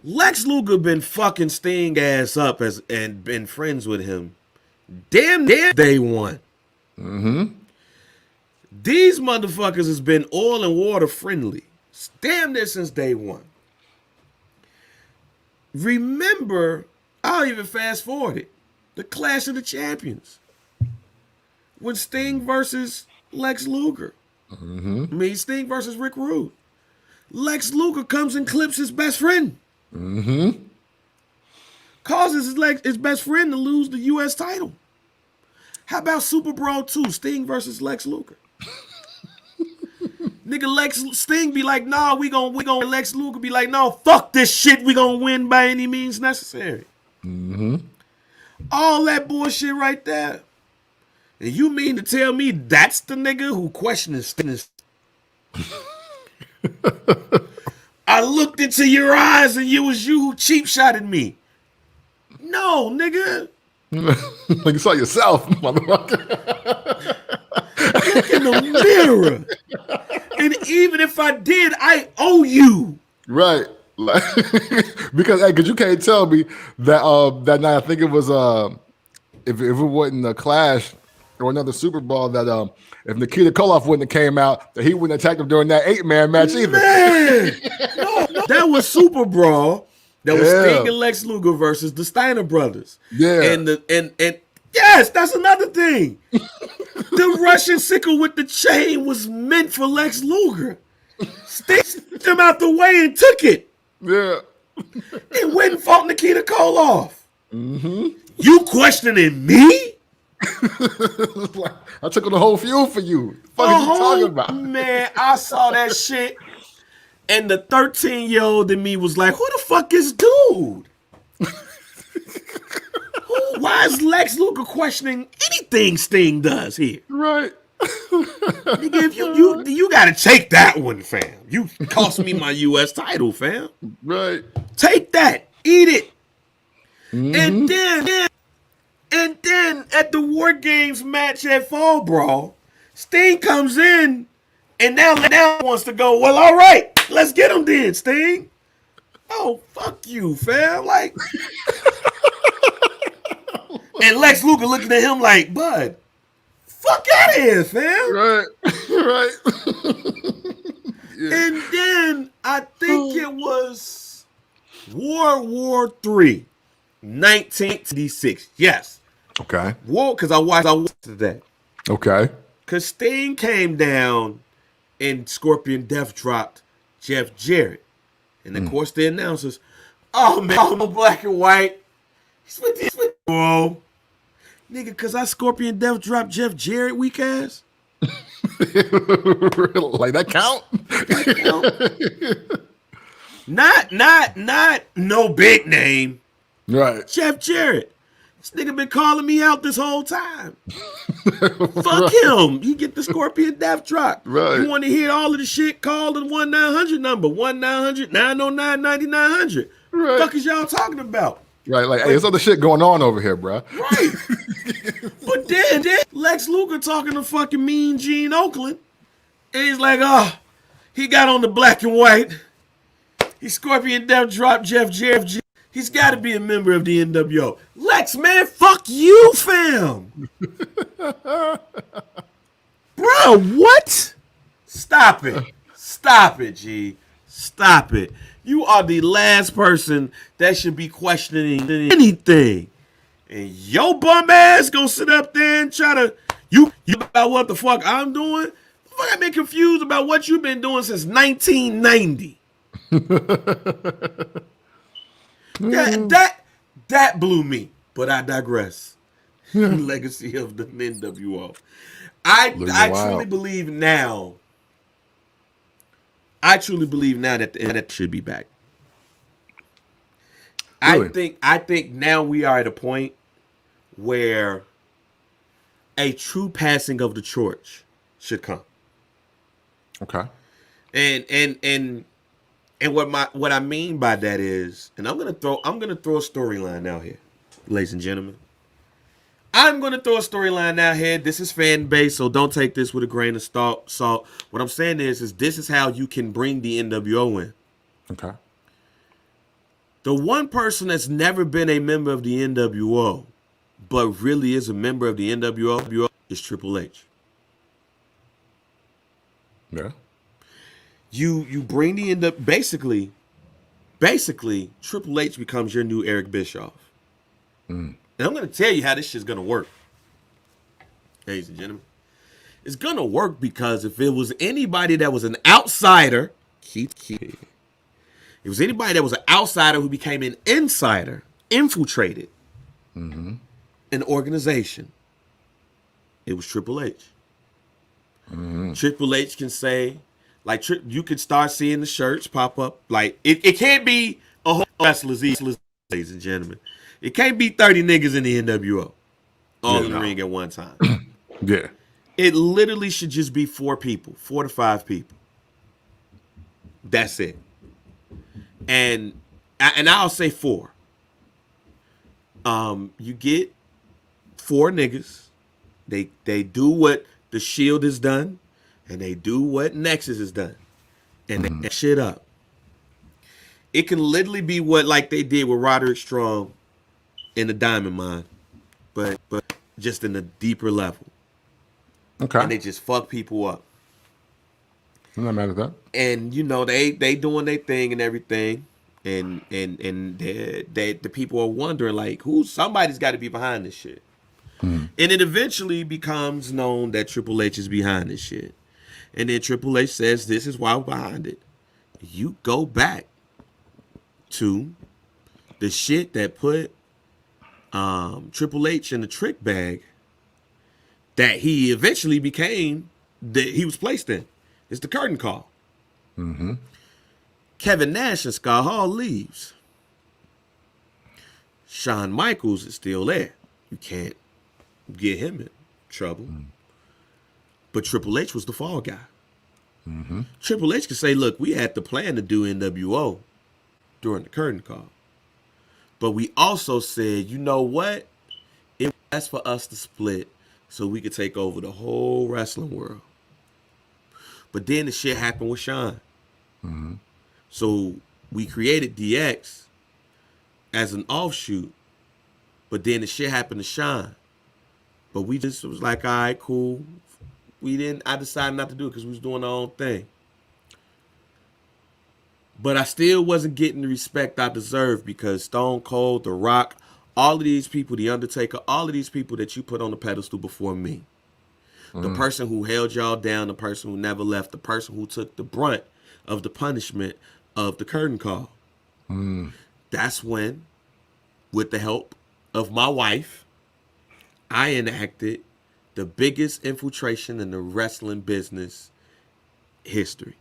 Lex Luger been fucking Sting ass up and been friends with him. Damn day one. These motherfuckers has been oil and water friendly. Damn near since day one. Remember, I'll even fast forward it. The Clash of the Champions. When Sting versus Lex Luger. I mean, Sting versus Rick Rude. Lex Luger comes and clips his best friend. Causes his best friend to lose the U.S. title. How about Super Brawl 2, Sting versus Lex Luger? Nigga, Sting be like, nah, we gon' Lex Luger be like, no, fuck this shit, we gonna win by any means necessary. All that bullshit right there. And you mean to tell me that's the nigga who questioned Sting? I looked into your eyes and it was you who cheap shotted me. No, nigga. Like you saw yourself, motherfucker. Look in the mirror. And even if I did, I owe you. Right. Like, because you can't tell me that that night, I think it was if it wasn't a Clash or another Super Bowl, that if Nikita Koloff wouldn't have came out, that he wouldn't have attacked him during that 8-man match either. Man. No, that was Super Brawl. That was Sting and Lex Luger versus the Steiner brothers. Yeah. And yes, that's another thing. The Russian sickle with the chain was meant for Lex Luger. Sting took him out the way and took it. Yeah. And went and fought Nikita Koloff. You questioning me? I took on the whole field for you. What the fuck are you talking about? Man, I saw that shit. And the 13-year-old in me was like, who the fuck is dude? Why is Lex Luger questioning anything Sting does here? Right. Nigga, if you gotta take that one, fam. You cost me my U.S. title, fam. Right. Take that. Eat it. And then at the War Games match at Fall Brawl, Sting comes in and now wants to go, well, all right, let's get him then, Sting. Oh, fuck you, fam. Like, and Lex Luger looking at him like, bud, fuck out of here, fam. Right. Right. And then I think it was World War III, 1986. Yes. Okay. War, because I watched that. Okay. Because Sting came down and Scorpion Death dropped Jeff Jarrett. And of course the announcers, oh man, I'm black and white. Whoa. Nigga, because I Scorpion Death dropped Jeff Jarrett, weak ass. Like that count? Not no big name. Right. Jeff Jarrett. This nigga been calling me out this whole time. Fuck him. He get the Scorpion Death drop. Right. You want to hear all of the shit, call the 1-900 number. 1-900-909-9900. Right. Fuck is y'all talking about? Right. Like, hey, there's other shit going on over here, bro. Right. But then Lex Luger talking to fucking Mean Gene Oakland. And he's like, oh, he got on the black and white. He Scorpion Death dropped Jeff Jarrett. He's got to be a member of the NWO. Lex, man, fuck you, fam. Bro, what? Stop it. Stop it, G. Stop it. You are the last person that should be questioning anything. And your bum ass gonna sit up there and try to, you about what the fuck I'm doing? Fuck, I've been confused about what you've been doing since 1990. That blew me. But I digress. Yeah. Legacy of the NWO. Blew your I truly wild. believe now. I truly believe now that the internet should be back. Really? I think now we are at a point where a true passing of the torch should come. Okay. And what I mean by that is, and I'm gonna throw a storyline out here, ladies and gentlemen. I'm gonna throw a storyline out here. This is fan base, so don't take this with a grain of salt. What I'm saying is this is how you can bring the NWO in. Okay. The one person that's never been a member of the NWO, but really is a member of the NWO, is Triple H. Yeah. You bring the basically Triple H becomes your new Eric Bischoff. And I'm gonna tell you how this shit's gonna work, ladies and gentlemen. It's gonna work because if it was anybody that was an outsider, if it was anybody that was an outsider who became an insider, infiltrated an organization, it was Triple H. Triple H can say, like, you could start seeing the shirts pop up. Like, it can't be a whole wrestlers, ladies and gentlemen. It can't be 30 niggas in the NWO all Yeah, in the no. ring at one time. Yeah. It literally should just be 4 people, 4 to 5 people. That's it. And I'll say 4. You get 4 niggas. They do what the Shield has done, and they do what Nexus has done, and they shit up. It can literally be what like they did with Roderick Strong in the Diamond Mine, but just in a deeper level, Okay. and they just fuck people up. I'm not mad at that. And you know they doing their thing and everything, and the people are wondering like somebody's got to be behind this shit. And it eventually becomes known that Triple H is behind this shit. And then Triple H says, this is why we're behind it. You go back to the shit that put Triple H in the trick bag that he eventually became, that he was placed in. It's the curtain call. Kevin Nash and Scott Hall leaves. Shawn Michaels is still there. You can't get him in trouble. But Triple H was the fall guy. Triple H could say, look, we had the plan to do NWO during the curtain call. But we also said, you know what? It was best for us to split so we could take over the whole wrestling world. But then the shit happened with Shawn. So we created DX as an offshoot. But then the shit happened to Shawn. But we just was like, all right, cool. I decided not to do it because we was doing our own thing. But I still wasn't getting the respect I deserved because Stone Cold, The Rock, all of these people, The Undertaker, all of these people that you put on the pedestal before me. The person who held y'all down, the person who never left, the person who took the brunt of the punishment of the curtain call. That's when, with the help of my wife, I enacted the biggest infiltration in the wrestling business history.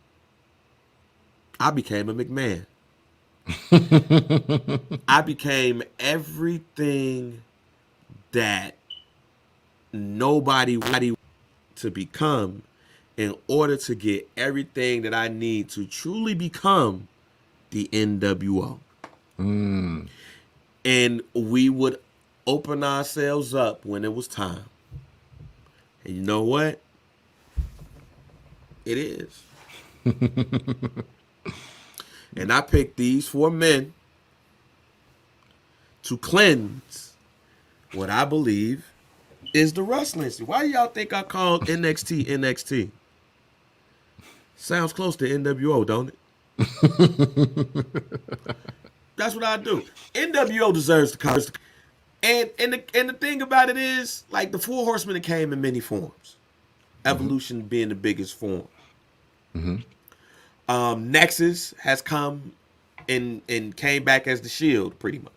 I became a McMahon. I became everything that nobody wanted to become in order to get everything that I need to truly become the NWO. And we would open ourselves up when it was time. And you know what? It is. And I picked these 4 men to cleanse what I believe is the wrestling scene. Why do y'all think I called NXT NXT? Sounds close to NWO, don't it? That's what I do. NWO deserves the cause. And the thing about it is, like, the 4 horsemen came in many forms. Evolution being the biggest form. Nexus has come and came back as the Shield, pretty much.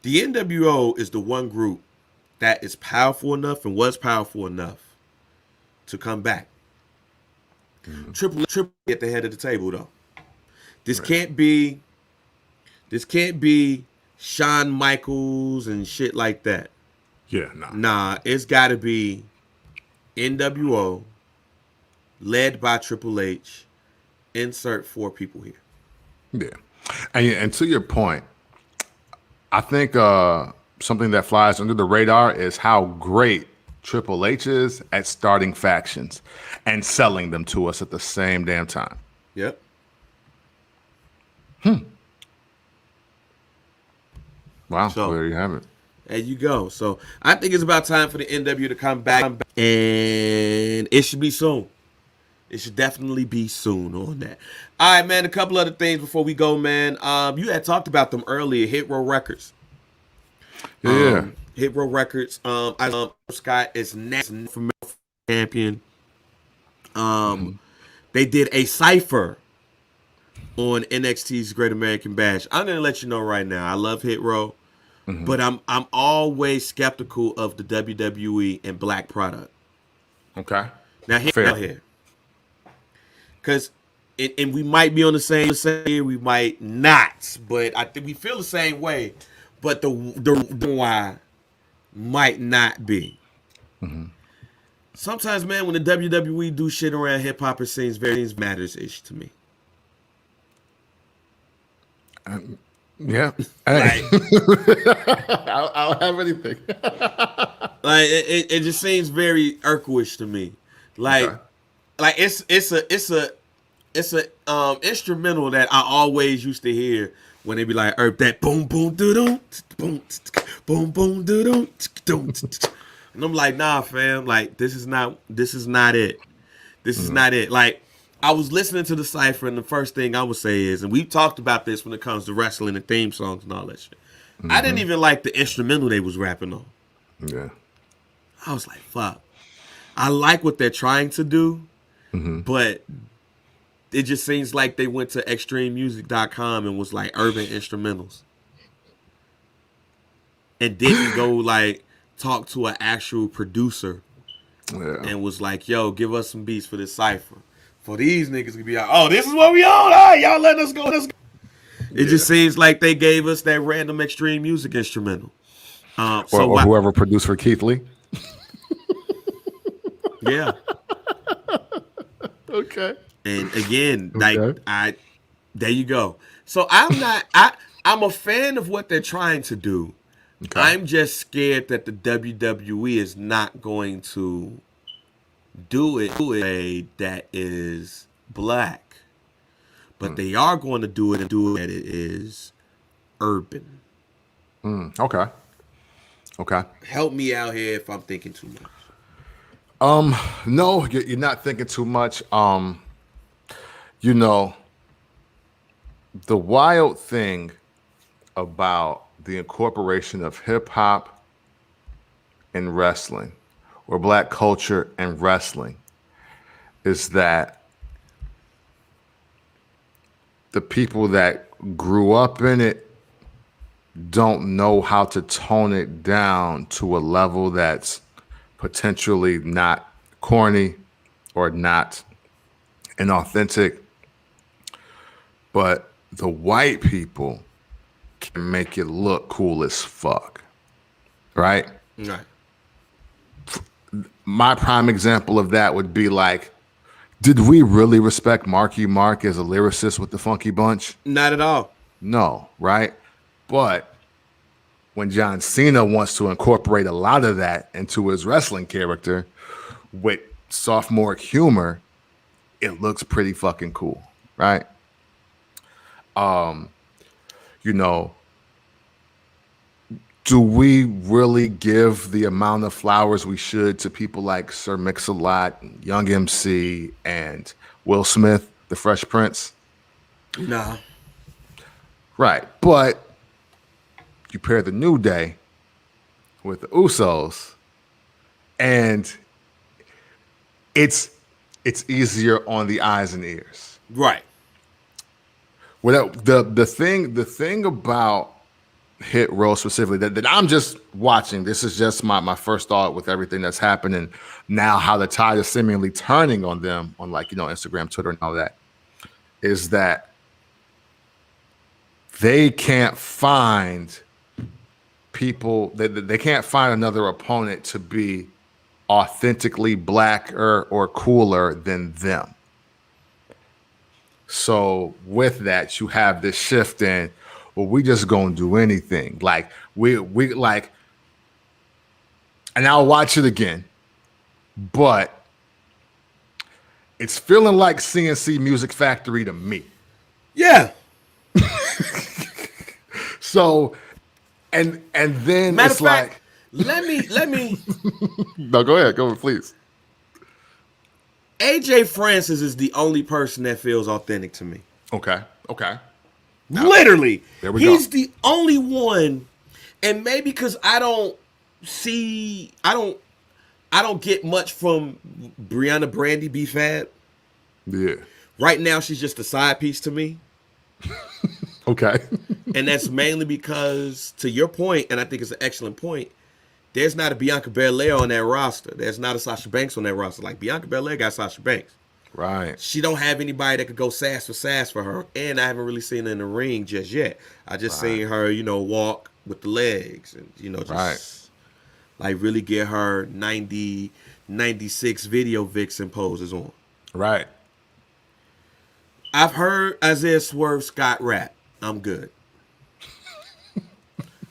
The NWO is the one group that is powerful enough and was powerful enough to come back. Mhm. Triple at the head of the table though. This Yeah. can't be this can't be Shawn Michaels and shit like that. Yeah, nah. Nah, it's got to be NWO led by Triple H. Insert four people here. Yeah. And to your point, I think something that flies under the radar is how great Triple H is at starting factions and selling them to us at the same damn time. Yep. Wow, well, So there you have it. there you go. So I think it's about time for the NW to come back, and it should be soon. It should definitely be soon on that. All right, man. A couple other things before we go, man. You had talked about them earlier. Hit Row Records. Yeah. Hit Row Records. Scott is next from champion. They did a cipher on NXT's Great American Bash. I'm gonna let you know right now. I love Hit Row, but I'm always skeptical of the WWE and black product. Okay. Now Fair. here, because and we might be on the same we might not, but I think we feel the same way. But the why might not be. Sometimes, man, when the WWE do shit around hip hop, it seems very matters ish to me. Yeah. Hey. Like, I'll have anything. like it just seems very Urquish to me. Like, Okay. like it's a instrumental that I always used to hear when they be like that boom boom doo doo boom boom boom doo doo, and I'm like, nah, fam, like this is not it. This is not it. Like, I was listening to the cipher, and the first thing I would say is, and we've talked about this when it comes to wrestling and theme songs and all that shit. I didn't even like the instrumental they was rapping on. Yeah. I was like, fuck. I like what they're trying to do, but it just seems like they went to extrememusic.com and was like urban instrumentals. And didn't go like talk to an actual producer Yeah. and was like, yo, give us some beats for this cipher. For these niggas to be like, oh, this is what we on. All right, y'all letting us go. It just seems like they gave us that random extreme music instrumental. Or whoever produced for Keith Lee. Yeah. Okay. And again, Okay. there you go. So I'm a fan of what they're trying to do. Okay. I'm just scared that the WWE is not going to do it in a way that is black. But they are going to do it that it is urban. Okay. Okay. Help me out here if I'm thinking too much. No, you're not thinking too much. You know, the wild thing about the incorporation of hip hop and wrestling, or black culture and wrestling, is that the people that grew up in it don't know how to tone it down to a level that's potentially not corny or not inauthentic. But the white people can make it look cool as fuck. Right? Right. My prime example of that would be like, did we really respect Marky Mark as a lyricist with the Funky Bunch? Not at all. No, right? But when John Cena wants to incorporate a lot of that into his wrestling character with sophomoric humor, it looks pretty fucking cool, right? You know, do we really give the amount of flowers we should to people like Sir Mix-a-Lot, Young MC, and Will Smith, the Fresh Prince? Nah. Right. But you pair the New Day with the Usos, and it's it's easier on the eyes and ears. Right. Well, the thing about Hit Row specifically that I'm just watching. This is just my first thought with everything that's happening now. How the tide is seemingly turning on them on Instagram, Twitter, and all that is that they can't find people. They can't find another opponent to be authentically blacker or cooler than them. So with that, you have this shift in, well, we just gonna do anything. Like we like, and I'll watch it again, but it's feeling like CNC Music Factory to me. Yeah. So, and then Matter it's of fact, like, let me. no, go ahead, please. AJ Francis is the only person that feels authentic to me. Okay. Literally, there we he's go. the only one, and maybe because I don't get much from Brianna Brandy B Fab. Yeah. Right now, she's just a side piece to me. Okay. And that's mainly because, to your point, and I think it's an excellent point, there's not a Bianca Belair on that roster. There's not a Sasha Banks on that roster. Like, Bianca Belair got Sasha Banks. Right. She don't have anybody that could go sass for her. And I haven't really seen her in the ring just yet. I just seen her, walk with the legs and, just like really get her 96 video vixen poses on. Right. I've heard Isaiah Swerve Scott rap. I'm good.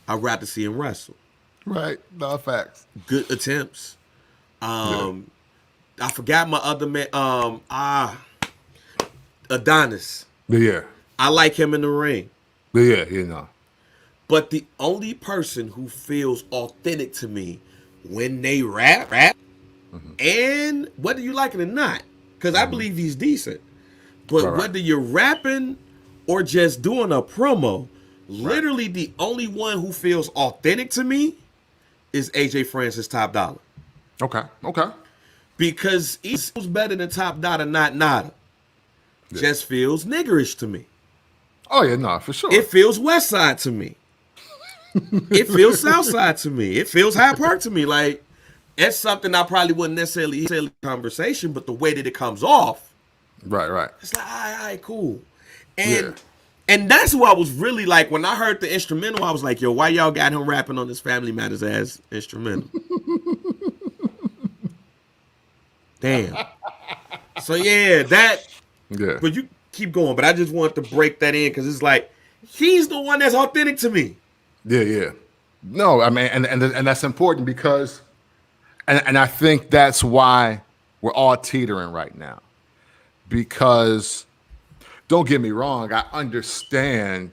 I'd rather see him wrestle. Right. No facts. Good attempts. I forgot my other man. Adonis. Yeah. I like him in the ring. Yeah. But the only person who feels authentic to me when they rap, and whether you like it or not, because I believe he's decent, but whether you're rapping or just doing a promo, literally the only one who feels authentic to me is AJ Francis Top Dollar. Okay. Because he feels better than Top Dollar, not Nada. Yeah. Just feels niggerish to me. Oh, yeah, no, for sure. It feels West Side to me. It feels South Side to me. It feels Hyde Park to me. Like, it's something I probably wouldn't necessarily conversation, but the way that it comes off. Right. It's like, all right, cool. And that's what I was really like, when I heard the instrumental, I was like, yo, why y'all got him rapping on this Family Matters ass instrumental? Damn. So, yeah, that. Yeah. But you keep going. But I just wanted to break that in because it's like, he's the one that's authentic to me. Yeah. No, I mean, and that's important because, and I think that's why we're all teetering right now. Because, don't get me wrong, I understand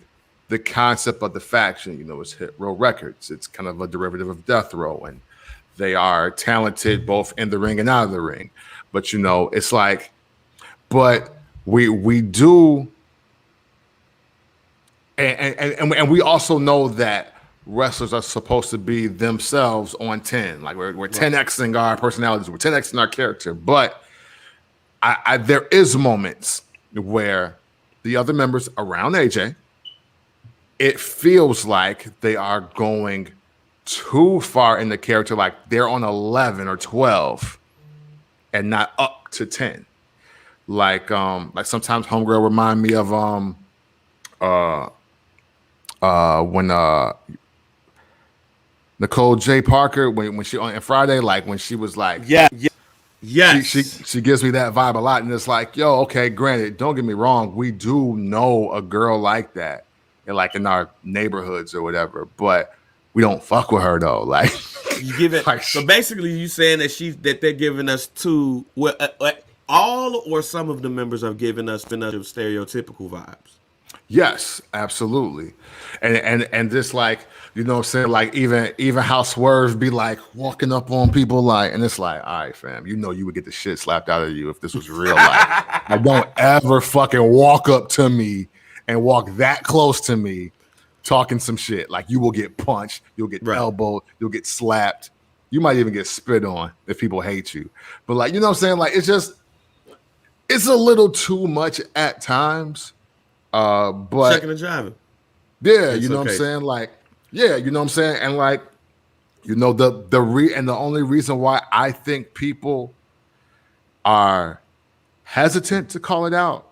the concept of the faction. It's Hit Row Records. It's kind of a derivative of Death Row, and they are talented both in the ring and out of the ring. But it's like, but we do, and we also know that wrestlers are supposed to be themselves on 10. Like we're 10xing our personalities, we're 10xing our character. But there is moments where the other members around AJ, it feels like they are going too far in the character, like they're on 11 or 12 and not up to 10. Like sometimes Homegirl remind me of when Nicole J. Parker when she on Friday, like when she was like, yes, she gives me that vibe a lot, and it's like, yo, okay, granted, don't get me wrong, we do know a girl like that, in our neighborhoods or whatever, but we don't fuck with her though. Like, you give it. So basically, you saying that they're giving us two. Well, all or some of the members are giving us stereotypical vibes. Yes, absolutely. And this, like, what I'm saying, like even how Swerve be like walking up on people, like, and it's like, all right, fam, you would get the shit slapped out of you if this was real life. Like, don't ever fucking walk up to me and walk that close to me talking some shit. Like, you will get punched, you'll get elbowed, you'll get slapped, you might even get spit on if people hate you. But, like, you know what I'm saying? Like, it's just, it's a little too much at times. Checking But and driving. yeah, you It's know what I'm okay. saying? Like, yeah, you know what I'm saying? And like, the only reason why I think people are hesitant to call it out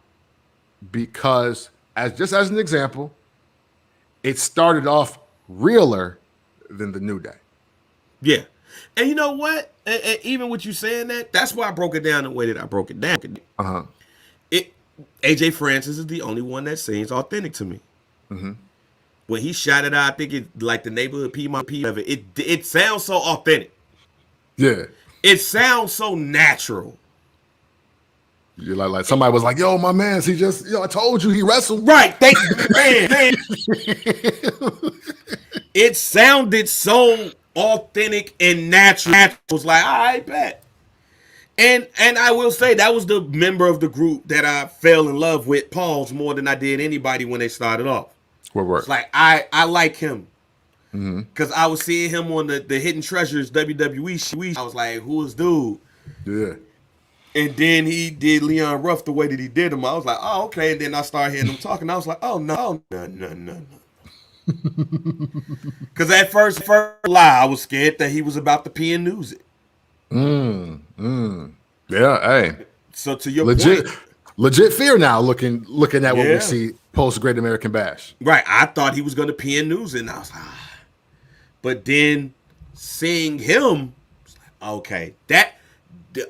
because as an example, it started off realer than the New Day. Yeah. And you know what? And even with you saying that, that's why I broke it down the way that I broke it down. Uh-huh. It AJ Francis is the only one that seems authentic to me. Mm-hmm. When he shot it out, I think it like the neighborhood Piedmont P of it. It sounds so authentic. Yeah. It sounds so natural. You're like somebody was like, yo, my man, he just, I told you he wrestled. Right. Man. It sounded so authentic and natural. It was like, I bet. And I will say that was the member of the group that I fell in love with, Pauls, more than I did anybody when they started off. What It's work? like I like him. Mm-hmm. Because I was seeing him on the Hidden Treasures WWE. I was like, who is dude? Yeah. And then he did Leon Ruff the way that he did him. I was like, oh, okay. And then I started hearing him talking. I was like, oh, no. Because at first lie, I was scared that he was about to pee and news it. Yeah, hey. So to your Legit point, legit fear now looking at what we yeah. see post Great American Bash. Right. I thought he was going to pee and news it. And I was like, ah. But then seeing him, okay,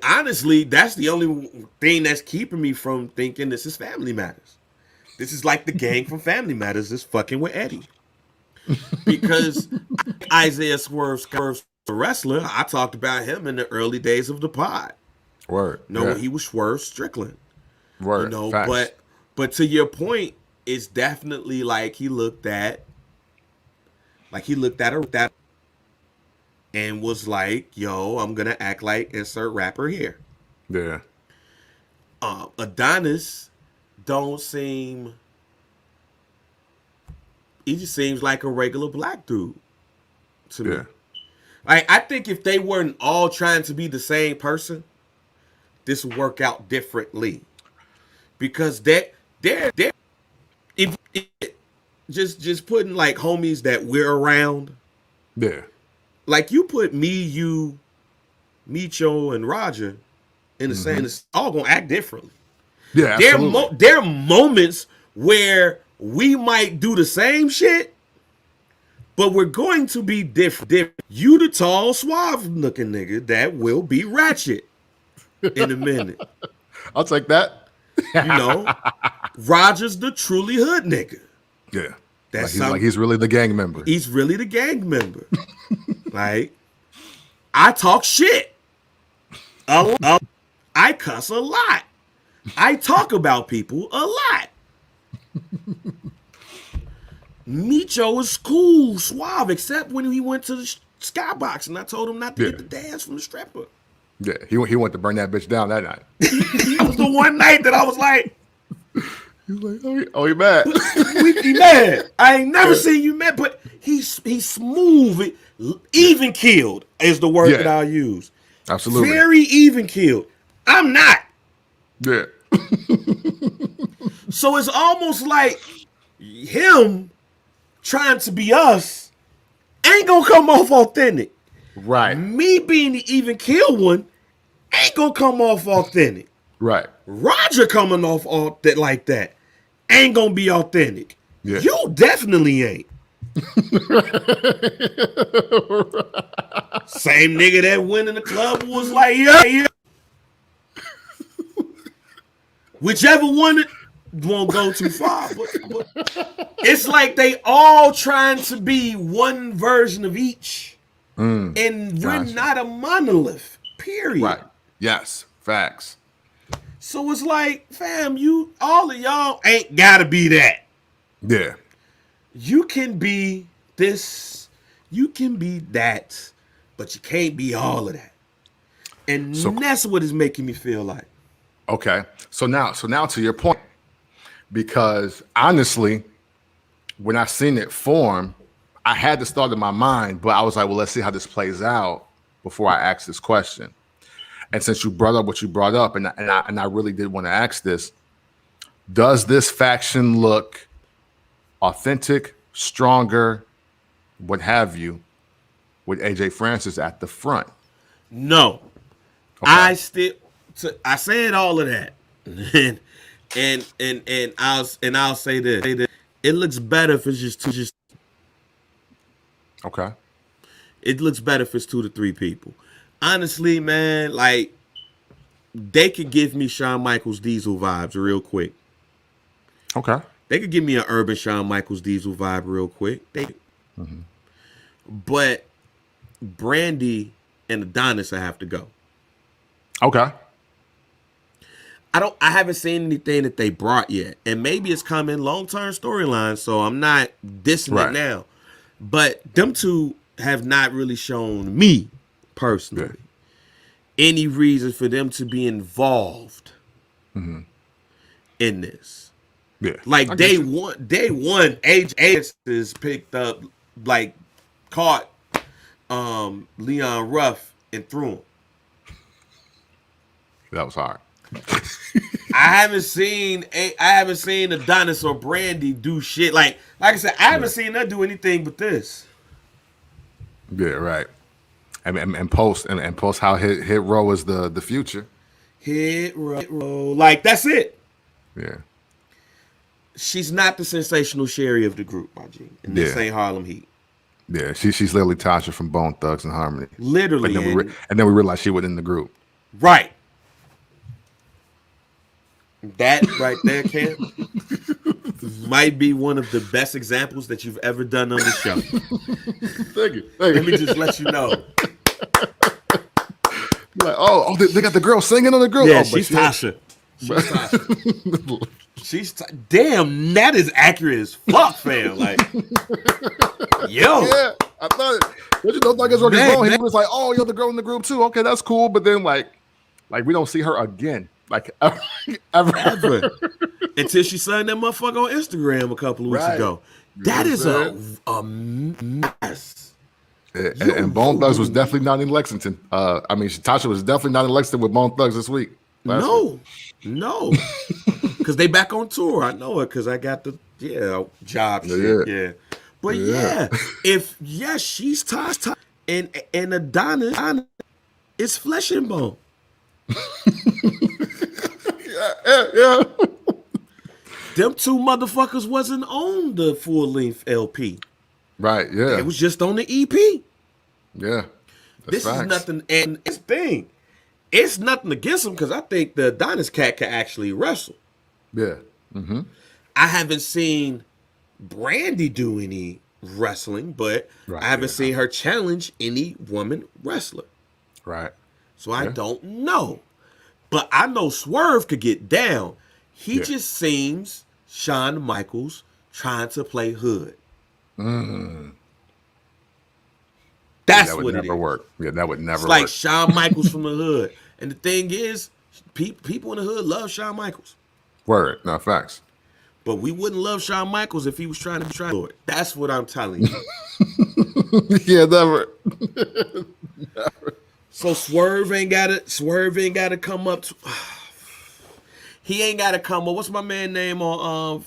honestly, that's the only thing that's keeping me from thinking this is Family Matters. This is like the gang from Family Matters is fucking with Eddie. Because Isaiah Swerve the wrestler, I talked about him in the early days of the pod. Word. When he was Swerve Strickland. Word. Facts. But to your point, it's definitely like he looked at her and was like, yo, I'm gonna act like insert rapper here. Yeah. Adonis don't seem, he just seems like a regular black dude to me. Like, I think if they weren't all trying to be the same person, this would work out differently. Because they're if just putting like homies that we're around. Yeah. Like you put me, you, Micho, and Roger in the same, it's all gonna act differently. Yeah, absolutely. There are moments where we might do the same shit, but we're going to be different. You the tall, suave looking nigga that will be ratchet in a minute. I'll take that. You know, Roger's the truly hood nigga. Yeah. That's he's really the gang member. He's really the gang member. Like, I talk shit. I cuss a lot. I talk about people a lot. Micho is cool, suave, except when he went to the skybox and I told him not to get the dance from the stripper. Yeah, he went to burn that bitch down that night. That was the one night that I was like, he's like, oh, he mad. He mad. I ain't never seen you mad, but he's smooth, even keeled is the word that I'll use. Absolutely. Very even keeled. I'm not. Yeah. So it's almost like him trying to be us ain't gonna come off authentic. Right. Me being the even keel one ain't gonna come off authentic. Right. Roger coming off like that ain't gonna be authentic. Yeah. You definitely ain't. Same nigga that went in the club was like, yeah. Whichever one won't go too far, but it's like they all trying to be one version of each, and we're not a monolith. Period. Right. Yes. Facts. So it's like, fam, all of y'all ain't gotta be that. Yeah. You can be this, you can be that, but you can't be all of that. And that's what is making me feel like. Okay. So now to your point, because honestly, when I seen it form, I had this thought in my mind, but I was like, well, let's see how this plays out before I ask this question. And since you brought up what you brought up, and I really did want to ask this, does this faction look authentic, stronger, what have you, with AJ Francis at the front? No, Okay. I said all of that, and I'll say this: it looks better if it's just. Okay. It looks better if it's 2 to 3 people. Honestly, man, like they could give me Shawn Michaels Diesel vibes real quick. Okay. They could give me an urban Shawn Michaels Diesel vibe real quick. But Brandy and Adonis, I have to go. Okay. I haven't seen anything that they brought yet. And maybe it's coming long-term storyline, so I'm not dissing it now. But them two have not really shown me personally any reason for them to be involved in this. Yeah. Like day one, AJ is picked up, like caught Leon Ruff and threw him. That was hard. I haven't seen Adonis or Brandy do shit. Like I said, I haven't seen her do anything but this. Yeah, right. And post how hit row is the future. Hit row. Like that's it. Yeah. She's not the sensational Sherry of the group, my G. And this ain't Harlem Heat. Yeah, she's literally Tasha from Bone Thugs and Harmony. Literally. And then we realized she was in the group. Right. That right there, Cam, might be one of the best examples that you've ever done on the show. Thank you. Let me just let you know. Like, oh, they got the girl singing on the group. Yeah, oh, she's Tasha. Damn, that is accurate as fuck, fam. Like, yo. Yeah, I thought don't you know Thuggish Rocky's he was like, oh, you're the girl in the group too. Okay, that's cool. But then like we don't see her again. Like ever. Until she signed that motherfucker on Instagram a couple of weeks ago. That is a mess. And Bone Thugs was definitely not in Lexington. Tasha was definitely not in Lexington with Bone Thugs this week. No. Because they back on tour. I know it because I got the job shit. Yeah. But she's Tasha. And Adonis is flesh and bone. Yeah. Them two motherfuckers wasn't on the full-length LP. Right, yeah. It was just on the EP. Yeah. This facts. Is nothing, and it's nothing against him because I think the Adonis cat can actually wrestle. Yeah. I haven't seen Brandy do any wrestling, but I haven't seen her challenge any woman wrestler. Right. So I don't know. But I know Swerve could get down. He just seems Shawn Michaels trying to play hood. That's that would what never it is. Work. Yeah, that would never it's work. Like Shawn Michaels from the hood. And the thing is, people in the hood love Shawn Michaels. Word. No, facts. But we wouldn't love Shawn Michaels if he was trying to be Lord. That's what I'm telling you. Yeah, never. So Swerve ain't gotta come up to he ain't gotta come up. What's my man name on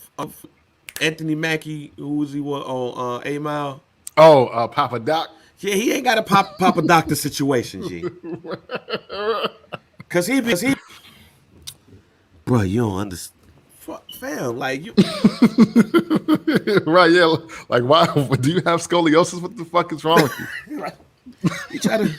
Anthony Mackie? Who was he on A Mile? Oh, Papa Doc. Yeah, he ain't got a Papa Doctor situation, G. Cause he bro, you don't understand. Fam, like you right, yeah. Like why do you have scoliosis? What the fuck is wrong with you? Right. You try to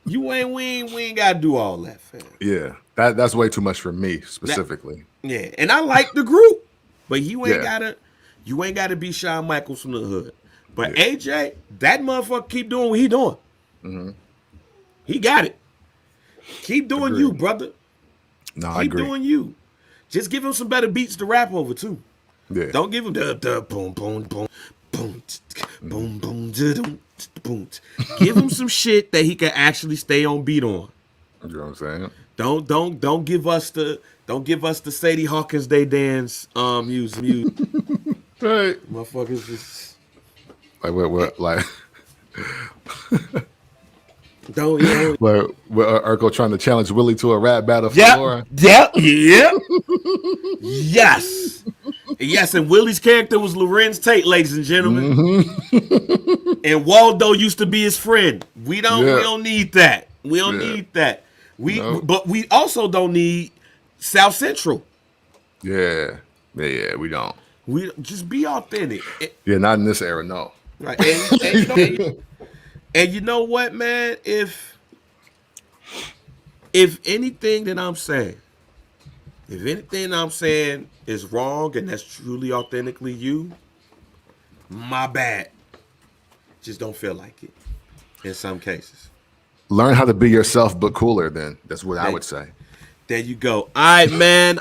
we ain't gotta do all that, fam. Yeah. That's way too much for me specifically. And I like the group, but you ain't gotta be Shawn Michaels from the hood. But AJ, that motherfucker keep doing what he doing. He got it. Keep doing you, brother. No, I agree. Keep doing you. Just give him some better beats to rap over too. Yeah. Don't give him the boom boom boom boom boom boom boom boom. Give him some shit that he can actually stay on beat on. You know what I'm saying? Don't give us the Sadie Hawkins Day dance music. Right. Motherfuckers just like what like Don't you know? Where Urkel trying to challenge Willie to a rap battle for Yep, Laura. yep, yep. Yes. Yes, and Willie's character was Lorenz Tate, ladies and gentlemen. And Waldo used to be his friend. We Yeah. don't need that. We don't Yeah. need that. No. But we also don't need South Central. Yeah. Yeah, we don't. We just be authentic. Yeah, not in this era, no. Right. And you know what, man? If anything that I'm saying, if anything I'm saying is wrong and that's truly authentically you, my bad. Just don't feel like it in some cases. Learn how to be yourself, but cooler. Then that's what I would say. There you go. All right, man.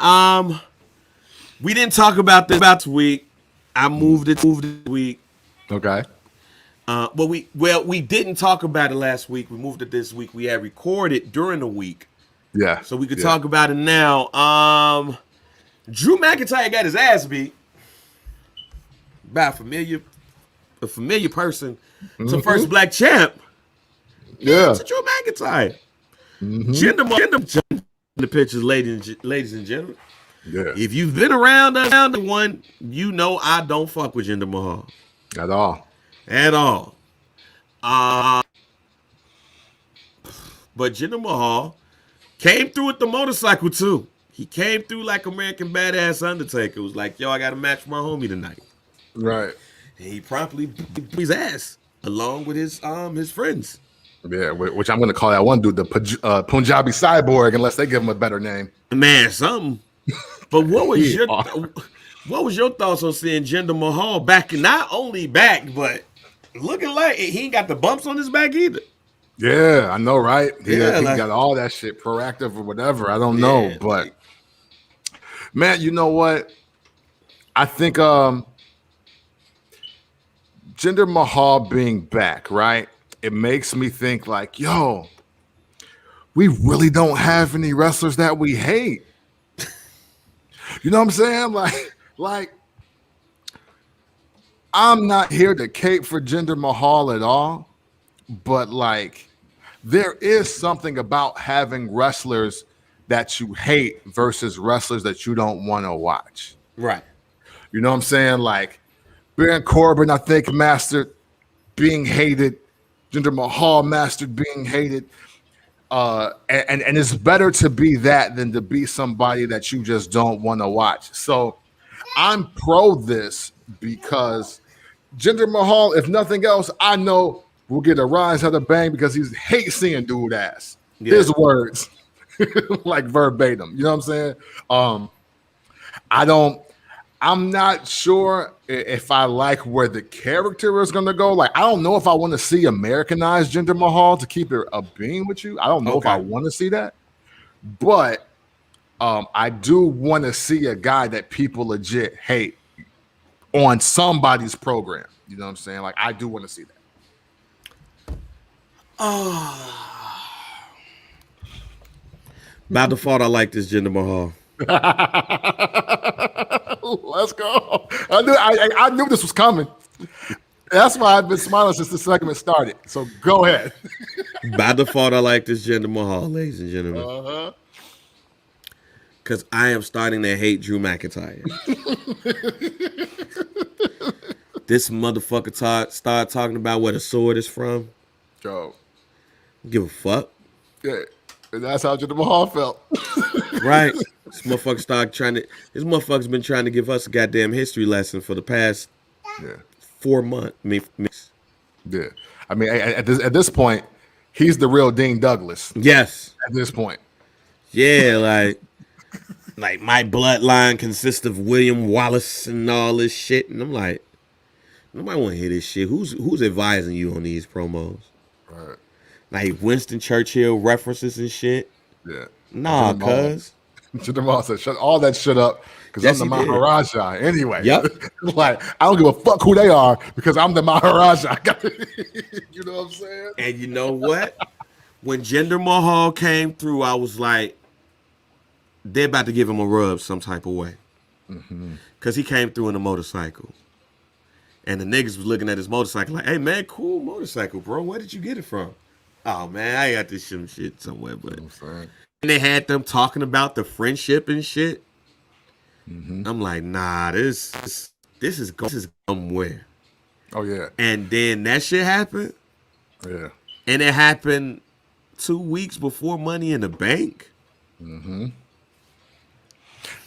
We didn't talk about this week. I moved it this week. Okay. We didn't talk about it last week. We moved it this week. We had recorded during the week, Yeah. so we could talk about it now. Drew McIntyre got his ass beat by a familiar person. To first black champ. Yeah. To Drew McIntyre. Gender the pictures, ladies and gentlemen. Yeah. If you've been around the one, you know I don't fuck with Jinder Mahal At all. at all. But Jinder Mahal came through with the motorcycle too. He came through like American Badass Undertaker. It was like, yo, I got a match with my homie tonight. Right. And he promptly beat his ass along with his friends. Yeah, which I'm going to call that one dude the Punjabi Cyborg, unless they give him a better name. Man, something. But what was your thoughts on seeing Jinder Mahal back, not only back, but looking like he ain't got the bumps on his back either? Yeah, I know, right? He like, got all that shit proactive or whatever. I don't know, but man, you know what? I think Jinder Mahal being back, right? It makes me think like, yo, we really don't have any wrestlers that we hate. You know what I'm saying? Like I'm not here to cape for Jinder Mahal at all, but like there is something about having wrestlers that you hate versus wrestlers that you don't want to watch. Right. You know what I'm saying? Like Baron Corbin, I think, mastered being hated. Jinder Mahal mastered being hated. And it's better to be that than to be somebody that you just don't want to watch. So I'm pro this because Jinder Mahal, if nothing else, I know will get a rise out of bang because he hates seeing dude ass. Yeah. His words, like verbatim. You know what I'm saying? I'm not sure if I like where the character is going to go. Like, I don't know if I want to see Americanized Jinder Mahal, to keep it a being with you. I don't know if I want to see that. But I do want to see a guy that people legit hate on somebody's program. You know what I'm saying? Like, I do want to see that. By default, I like this Jinder Mahal. Let's go. I knew this was coming. That's why I've been smiling since the segment started. So go ahead. By default, I like this Jinder Mahal, ladies and gentlemen. Because I am starting to hate Drew McIntyre. This motherfucker started talking about where the sword is from. Joe. Give a fuck. Yeah. And that's how Jinder Mahal felt. Right. This motherfucker's been trying to give us a goddamn history lesson for the past 4 months. Yeah. I mean, at this point, he's the real Dean Douglas. Yes. At this point. Yeah, like my bloodline consists of William Wallace and all this shit. And I'm like, nobody want to hear this shit. Who's advising you on these promos? Right. Like Winston Churchill references and shit. Yeah. Nah, cuz. Jinder Mahal said, shut all that shit up because I'm the Maharaja. Anyway. Yep. Like, I don't give a fuck who they are because I'm the Maharaja. You know what I'm saying? And you know what? When Jinder Mahal came through, I was like, they're about to give him a rub some type of way. Because he came through in a motorcycle. And the niggas was looking at his motorcycle like, hey, man, cool motorcycle, bro. Where did you get it from? Oh man, I got this shit somewhere, but You know what I'm saying? and they had them talking about the friendship and shit. Mm-hmm. I'm like, nah, this is going somewhere. Oh yeah, And then that shit happened, yeah. and it happened 2 weeks before Money in the Bank. Mm-hmm.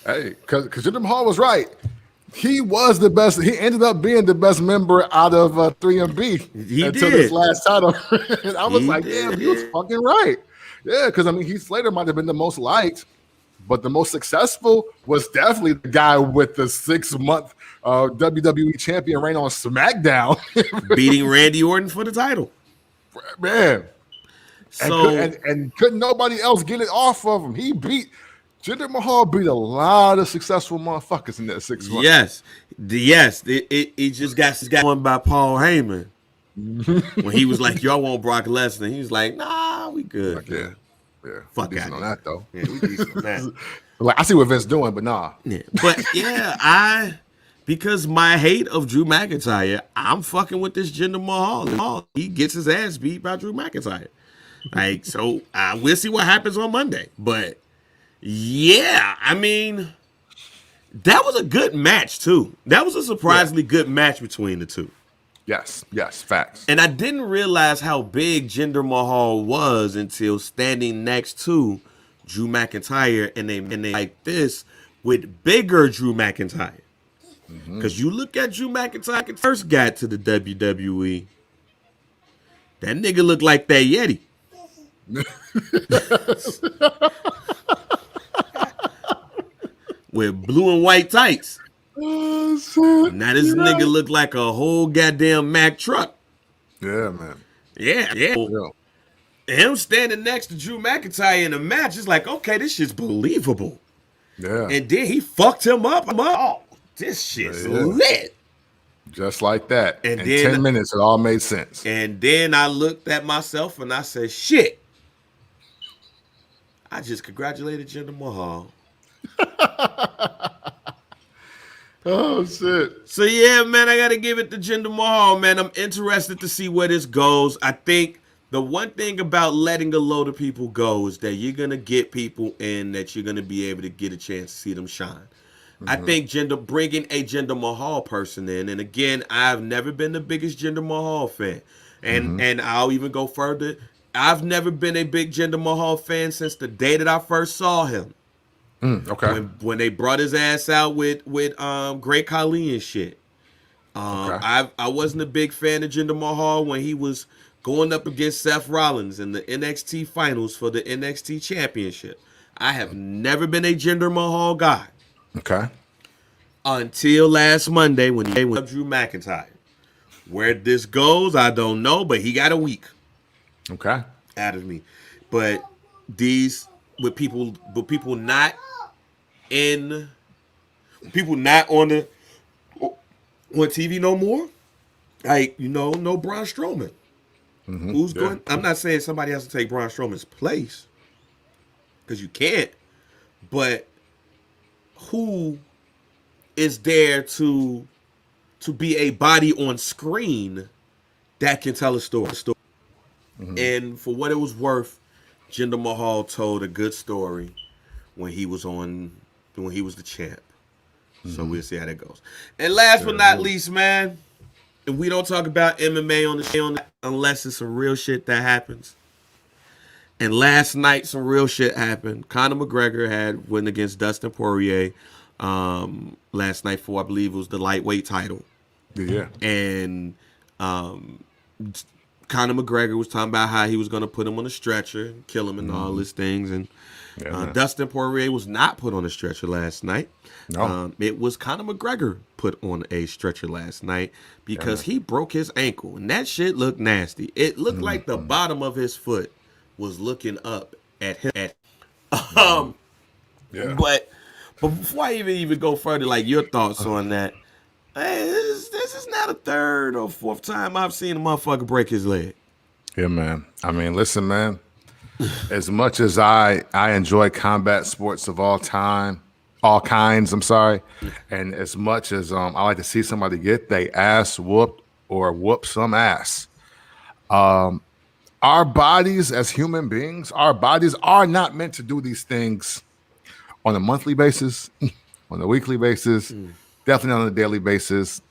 Hey, because Jinder Mahal was right. He was the best. He ended up being the best member out of 3MB He until this did. last title. And I was He like, damn, did. he was fucking right. Yeah, because I mean, Heath Slater might have been the most liked, but the most successful was definitely the guy with the 6-month WWE champion reign on SmackDown. Beating Randy Orton for the title. Man, So and couldn't nobody else get it off of him. Jinder Mahal beat a lot of successful motherfuckers in that 6 months. yes, it just got won by Paul Heyman when he was like, "Y'all want Brock Lesnar?" He was like, "Nah, we good." Like, yeah, Fuck decent out on here. that though. Yeah, we decent on that. Like I see what Vince doing, but nah. Yeah. But yeah, because my hate of Drew McIntyre, I'm fucking with this Jinder Mahal. He gets his ass beat by Drew McIntyre. Like, so we'll see what happens on Monday. But yeah, I mean, that was a good match too. That was a surprisingly good match between the two. Yes, facts. And I didn't realize how big Jinder Mahal was until standing next to Drew McIntyre, and they like this with bigger Drew McIntyre. Because you look at Drew McIntyre first got to the WWE, that nigga looked like that Yeti. With blue and white tights. Oh, shit. Now this nigga look like a whole goddamn Mack truck. Yeah, man. Yeah. Him standing next to Drew McIntyre in a match is like, okay, this shit's believable. Yeah. And then he fucked him up. Oh, this shit's lit. Just like that. And in then 10 minutes, it all made sense. And then I looked at myself and I said, shit. I just congratulated Jinder Mahal. Oh, shit. So yeah, man, I gotta give it to Jinder Mahal, man. I'm interested to see where this goes. I think the one thing about letting a load of people go is that you're gonna get people in that you're gonna be able to get a chance to see them shine. I think bringing a Jinder Mahal person in, and again, I've never been the biggest Jinder Mahal fan, and I'll even go further. I've never been a big Jinder Mahal fan since the day that I first saw him. Okay. When they brought his ass out with Great Khali and shit. I wasn't a big fan of Jinder Mahal when he was going up against Seth Rollins in the NXT finals for the NXT championship. I have never been a Jinder Mahal guy. Okay. Until last Monday when he went up Drew McIntyre. Where this goes, I don't know, but he got a week. Okay. Out of me. But with people not on TV no more. Like, no Braun Strowman. Who's going? I'm not saying somebody has to take Braun Strowman's place, because you can't. But who is there to be a body on screen that can tell a story? And for what it was worth, Jinder Mahal told a good story when he was the champ. So we'll see how that goes. And last but not least, man, and we don't talk about MMA on the show unless it's some real shit that happens. And last night, some real shit happened. Conor McGregor had win against Dustin Poirier last night for, I believe it was the lightweight title. Yeah. And Conor McGregor was talking about how he was going to put him on a stretcher and kill him and all these things. And Dustin Poirier was not put on a stretcher last night. No. It was Conor McGregor put on a stretcher last night because he broke his ankle. And that shit looked nasty. It looked like the bottom of his foot was looking up at him. But before I even go further, like your thoughts on that, hey, this is not a third or fourth time I've seen a motherfucker break his leg. Yeah, man. I mean, listen, man. As much as I enjoy combat sports of all kinds, and as much as I like to see somebody get their ass whooped or whoop some ass, our bodies as human beings, our bodies are not meant to do these things on a monthly basis, on a weekly basis, definitely on a daily basis.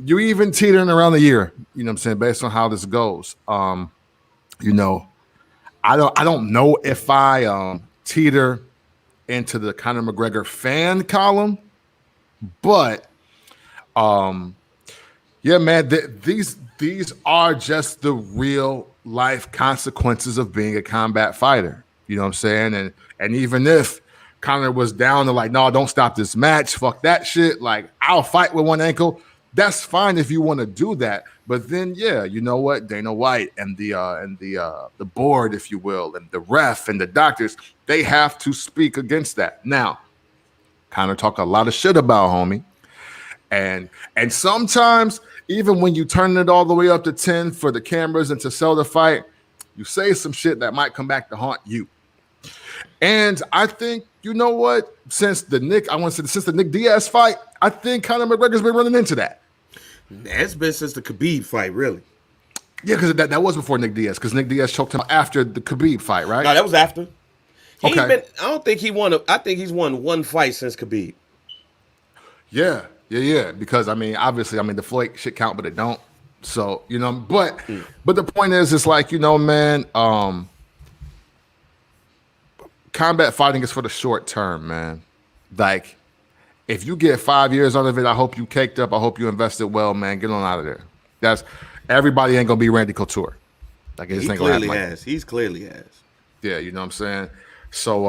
You even teetering around the year, you know what I'm saying, based on how this goes. You know, I don't know if I teeter into the Conor McGregor fan column, but yeah, man, these are just the real life consequences of being a combat fighter. You know what I'm saying? And even if Conor was down to like, no, don't stop this match, fuck that shit. Like, I'll fight with one ankle. That's fine if you want to do that. But then, yeah, you know what? Dana White and the board, if you will, and the ref and the doctors, they have to speak against that. Now, Conor talk a lot of shit about homie. And sometimes, even when you turn it all the way up to 10 for the cameras and to sell the fight, you say some shit that might come back to haunt you. And I think, you know what? Since the Nick Diaz fight, I think Conor McGregor's been running into that. It's been since the Khabib fight, really. Yeah, because that was before Nick Diaz, because Nick Diaz choked him after the Khabib fight, right? No, that was after. Okay. I don't think he won. I think he's won one fight since Khabib. Yeah. Because obviously, the Floyd shit count, but it don't. So, you know, but the point is, it's like, you know, man, combat fighting is for the short term, man. Like, if you get 5 years out of it, I hope you caked up. I hope you invested well, man. Get on out of there. That's everybody ain't gonna be Randy Couture. Like, it just ain't gonna happen. He clearly has. Yeah, you know what I'm saying? So,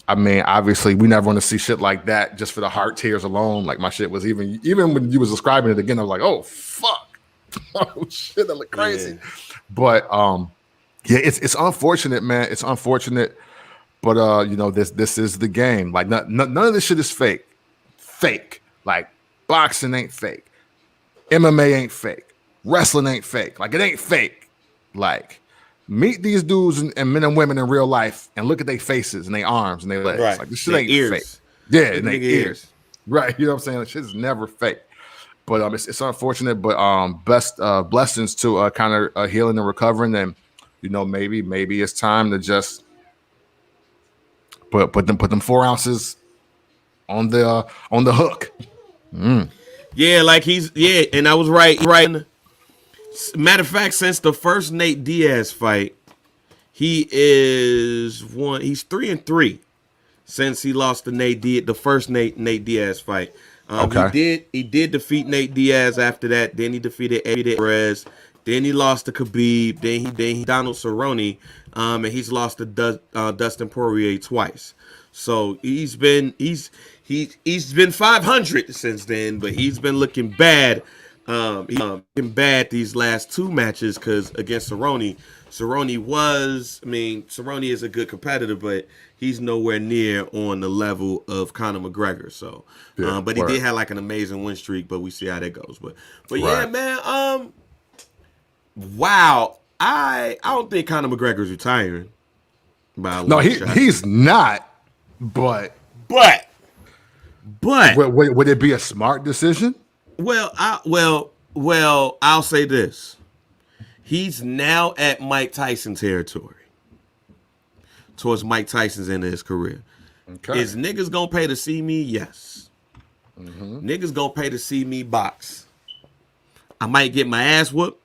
obviously, we never want to see shit like that just for the heart tears alone. Like, my shit was even when you was describing it again, I was like, oh, fuck. Oh, shit, that look crazy. Yeah. But, yeah, it's unfortunate, man. It's unfortunate. But, you know, this is the game. Like, none of this shit is fake. Fake. Like, boxing ain't fake. MMA ain't fake. Wrestling ain't fake. Like, it ain't fake. Like, meet these dudes and men and women in real life and look at their faces and their arms and their legs. Right. Like, this shit ain't ears. fake. Yeah, and their ears. Right. You know what I'm saying? This shit is never fake. But it's unfortunate. But best blessings to kind of healing and recovering. And, you know, maybe it's time to just put them 4 ounces on the hook. Yeah, like and I was right. Matter of fact, since the first Nate Diaz fight, he's 3-3 since he lost to the first Nate Diaz fight. Okay. He did defeat Nate Diaz after that. Then he defeated Eddie Perez. Then he lost to Khabib. Then he Donald Cerrone. And he's lost to Dustin Poirier twice. So he's been 500 since then, but he's been looking bad. He's been bad these last 2 matches because against Cerrone is a good competitor, but he's nowhere near on the level of Conor McGregor. So, but he did have like an amazing win streak, but we see how that goes. But yeah, man. Wow. I don't think Conor McGregor's retiring. No, he's not. But would it be a smart decision? Well, I'll say this. He's now at Mike Tyson territory. Towards Mike Tyson's end of his career. Okay. Is niggas gonna pay to see me? Yes. Mm-hmm. Niggas gonna pay to see me box. I might get my ass whooped,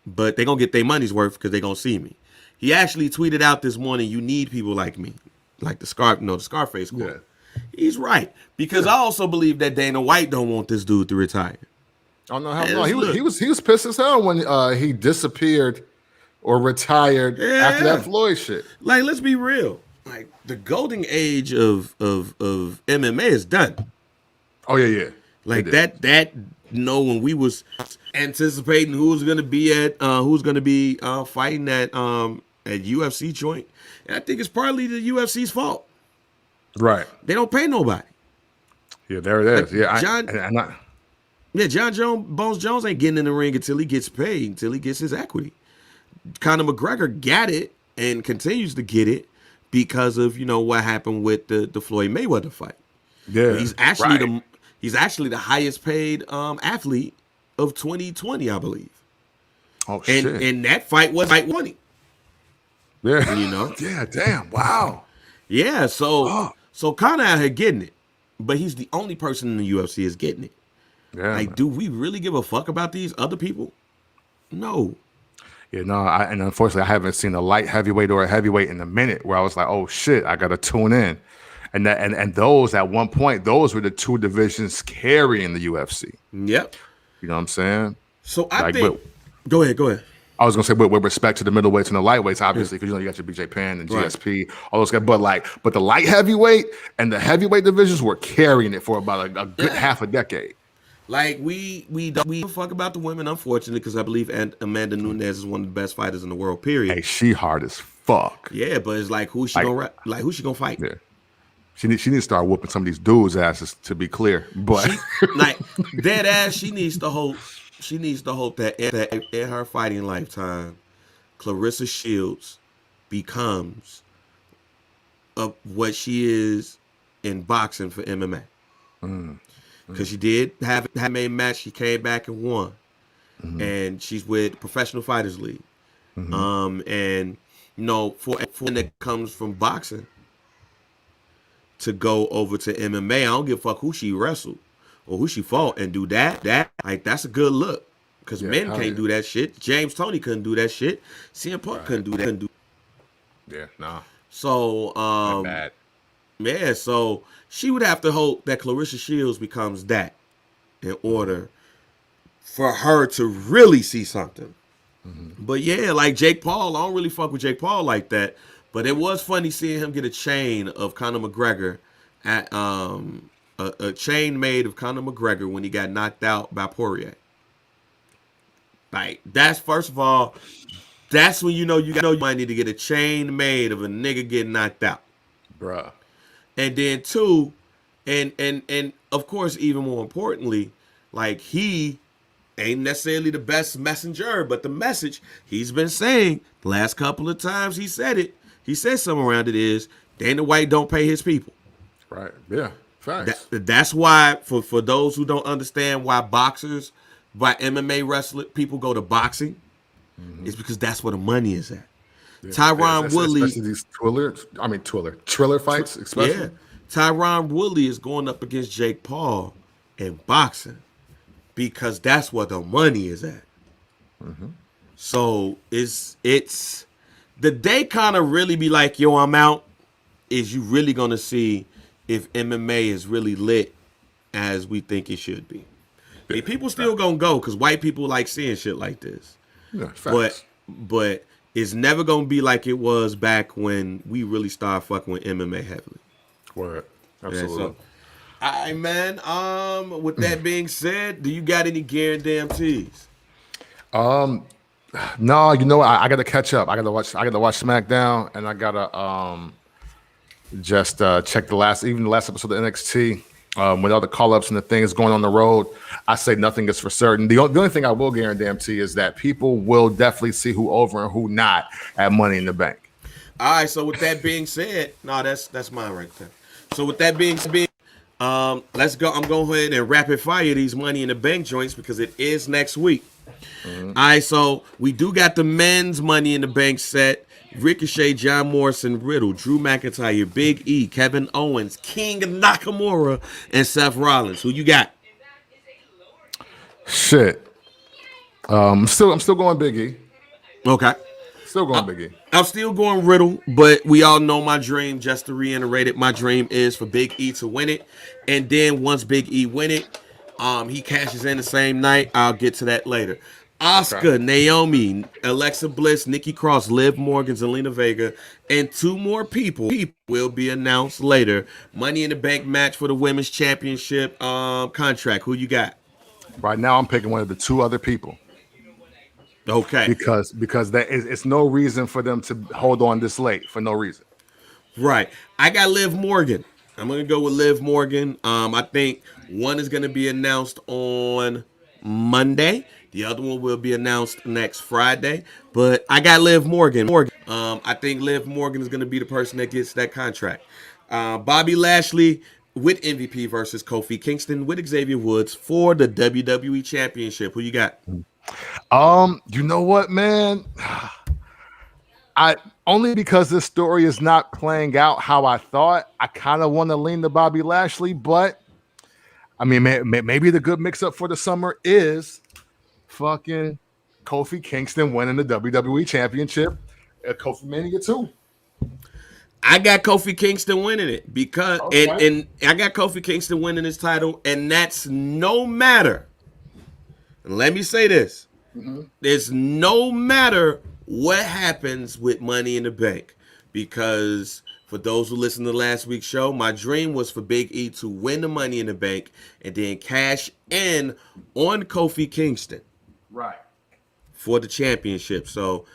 but they gonna get their money's worth because they gonna see me. He actually tweeted out this morning, you need people like me. Like the Scarface quote. Yeah. He's right. Because I also believe that Dana White don't want this dude to retire. Oh no, hell no. He was pissed as hell when he disappeared or retired after that Floyd shit. Like, let's be real. Like, the golden age of MMA is done. Oh yeah. Like that when we was anticipating who's gonna be fighting at UFC joint. And I think it's partly the UFC's fault. Right. They don't pay nobody. Yeah, there it is. Like John Bones Jones ain't getting in the ring until he gets paid, until he gets his equity. Conor McGregor got it and continues to get it because of, you know, what happened with the Floyd Mayweather fight. Yeah. He's actually the highest paid athlete of 2020, I believe. Oh shit. And that fight was like money. Yeah. You know, Yeah. Damn. Wow. yeah. So Oh. kind of out here getting it, but he's the only person in the UFC is getting it. Yeah, Like, man. do we really give a fuck about these other people? No. Yeah, no, and unfortunately, I haven't seen a light heavyweight or a heavyweight in a minute where I was like, oh shit, I gotta tune in. And those at one point, those were the two divisions carrying the UFC. Yep. You know what I'm saying? So I Like, think. but Go ahead. Go ahead. I was gonna say with respect to the middleweights and the lightweights, Yeah. obviously, because you got your BJ Penn and Right. GSP, all those guys. But the light heavyweight and the heavyweight divisions were carrying it for about a good Yeah. half a decade. Like we don't fuck about the women, unfortunately, because I believe Amanda Nunes is one of the best fighters in the world. Period. Hey, she hard as fuck. Yeah, but it's like Like, who's she gonna fight? yeah, she needs to start whooping some of these dudes' asses. To be clear, but She like dead ass. She needs to hope. She needs to hope that in her fighting lifetime, Clarissa Shields becomes what she is in boxing for MMA. Because she did have a match. She came back and won, and she's with Professional Fighters League. And for that comes from boxing to go over to MMA. I don't give a fuck who she wrestled or who she fought and do that. Like, that's a good look. Because Yeah, men hell can't yeah. do that shit. James Toney couldn't do that shit. CM Punk couldn't do that. yeah, nah, So, not bad. yeah, so she would have to hope that Clarissa Shields becomes that in order for her to really see something. But yeah, like Jake Paul, I don't really fuck with Jake Paul like that. But it was funny seeing him get a chain of Conor McGregor at a chain made of Conor McGregor when he got knocked out by Poirier. Like, that's, first of all, that's when you might need to get a chain made of a nigga getting knocked out. Bruh. And then two, and of course, even more importantly, like, he ain't necessarily the best messenger, but the message he's been saying the last couple of times he said it, he said something around it is Dana White don't pay his people. Right. Yeah. Facts. That's why, for those who don't understand why MMA wrestler people go to boxing, it's because that's where the money is at. Yeah. Tyron Woodley, especially these Triller fights, especially. yeah, Tyron Woodley is going up against Jake Paul in boxing because that's where the money is at. So it's the day kind of really be like, yo, I'm out. Is you really gonna see if MMA is really lit as we think it should be? I mean, people still gonna go because white people like seeing shit like this. Yeah, facts. But it's never gonna be like it was back when we really started fucking with MMA heavily. Word. Yeah, Absolutely. so, all right, man. With that being said, do you got any guarantees? No, you know what? I gotta catch up. I gotta watch SmackDown, and I gotta just check the last episode of NXT. With all the call-ups and the things going on the road, I say nothing is for certain. The only thing I will guarantee is that people will definitely see who over and who not at Money in the Bank. All right. So with that being said, no, that's mine right there. So with that being said, let's go. I'm going ahead and rapid fire these Money in the Bank joints because it is next week. All right. So we do got the men's Money in the Bank set. Ricochet, John Morrison, Riddle, Drew McIntyre, Big E, Kevin Owens, King Nakamura, and Seth Rollins. Who you got? Shit. I'm still going Big E. Okay. Still going Big E. I'm still going Riddle, but we all know my dream. Just to reiterate it, my dream is for Big E to win it, and then once Big E win it, he cashes in the same night. I'll get to that later. Asuka, Naomi, Alexa Bliss, Nikki Cross, Liv Morgan, Zelina Vega, and two more people will be announced later. Money in the Bank match for the women's championship contract. Who you got? Right now, I'm picking one of the two other people. Okay. Because it's no reason for them to hold on this late for no reason. Right. I got Liv Morgan. I'm going to go with Liv Morgan. I think one is going to be announced on Monday. The other one will be announced next Friday. But I got Liv Morgan. I think Liv Morgan is going to be the person that gets that contract. Bobby Lashley with MVP versus Kofi Kingston with Xavier Woods for the WWE Championship. Who you got? You know what, man? I only because this story is not playing out how I thought. I kind of want to lean to Bobby Lashley, but I mean, maybe the good mix-up for the summer is fucking Kofi Kingston winning the WWE Championship at Kofi Mania 2. I got Kofi Kingston winning it because Okay. and I got Kofi Kingston winning his title, and that's no matter. And let me say this: there's no matter what happens with Money in the Bank, because for those who listened to last week's show, my dream was for Big E to win the Money in the Bank and then cash in on Kofi Kingston Right. for the championship. So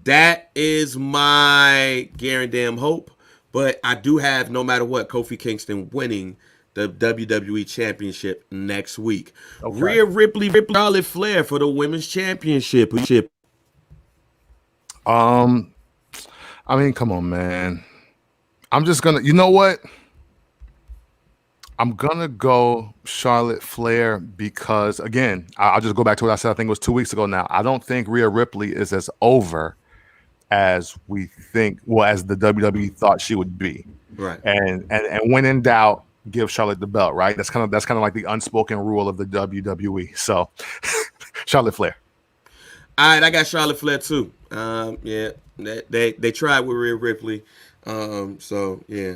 that is my guaranteed hope. But I do have, no matter what, Kofi Kingston winning the WWE Championship next week. Okay. Rhea Ripley, Charlotte Flair for the Women's Championship. I mean, come on, man. I'm just gonna. You know what? I'm gonna go Charlotte Flair because, again, I'll just go back to what I said. I think it was 2 weeks ago now. I don't think Rhea Ripley is as over as we think, well, as the WWE thought she would be. Right. And when in doubt, give Charlotte the belt, right? That's kind of like the unspoken rule of the WWE. So Charlotte Flair. All right, I got Charlotte Flair too. Yeah, they tried with Rhea Ripley. So yeah.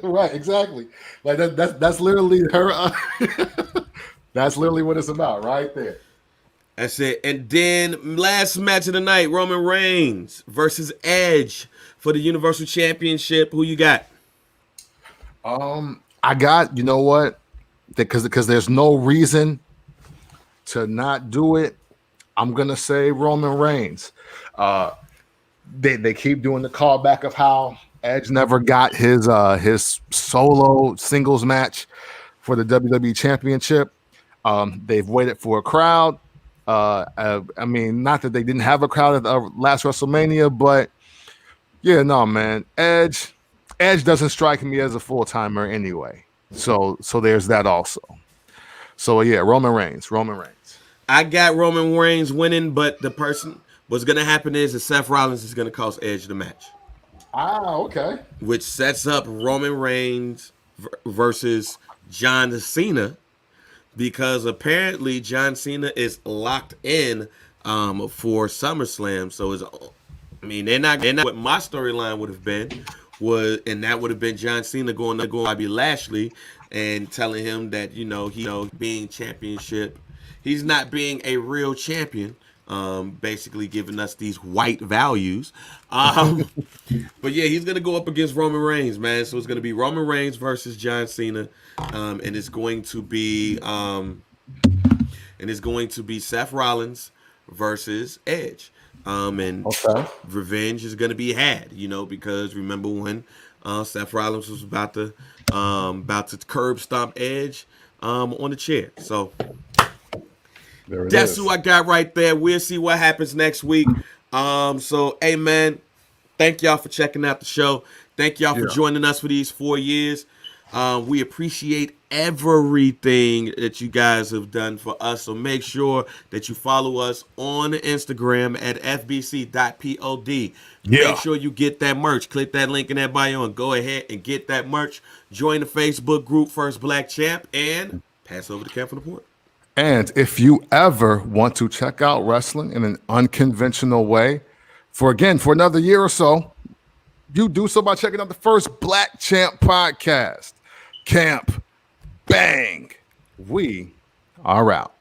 Right, exactly. Like that's literally her. That's literally what it's about, right there. That's it. And then last match of the night, Roman Reigns versus Edge for the Universal Championship. Who you got? I got, you know what? Because there's no reason to not do it. I'm gonna say Roman Reigns. They keep doing the callback of how Edge never got his solo singles match for the WWE Championship. They've waited for a crowd. I mean, not that they didn't have a crowd at the last WrestleMania, but yeah, no, man. Edge doesn't strike me as a full timer anyway. So there's that also. So yeah, Roman Reigns. I got Roman Reigns winning, but the person what's gonna happen is that Seth Rollins is gonna cost Edge the match. Ah, okay. Which sets up Roman Reigns versus John Cena, because apparently John Cena is locked in for SummerSlam. So they're not what my storyline would have been and that would have been John Cena going Bobby Lashley and telling him that he being championship, he's not being a real champion. Basically giving us these white values. But yeah, he's gonna go up against Roman Reigns, man. So it's gonna be Roman Reigns versus John Cena, and it's going to be Seth Rollins versus Edge. And Okay. revenge is gonna be had, because remember when Seth Rollins was about to curb stomp Edge on the chair. So that's who I got right there. We'll see what happens next week. So, hey, man, thank y'all for checking out the show. Thank y'all for joining us for these 4 years. We appreciate everything that you guys have done for us. So make sure that you follow us on Instagram at fbc.pod. Make sure you get that merch. Click that link in that bio and go ahead and get that merch. Join the Facebook group First Black Champ and pass over the Camp from the Port. And if you ever want to check out wrestling in an unconventional way, for another year or so, you do so by checking out the First Black Champ podcast. Camp, bang. We are out.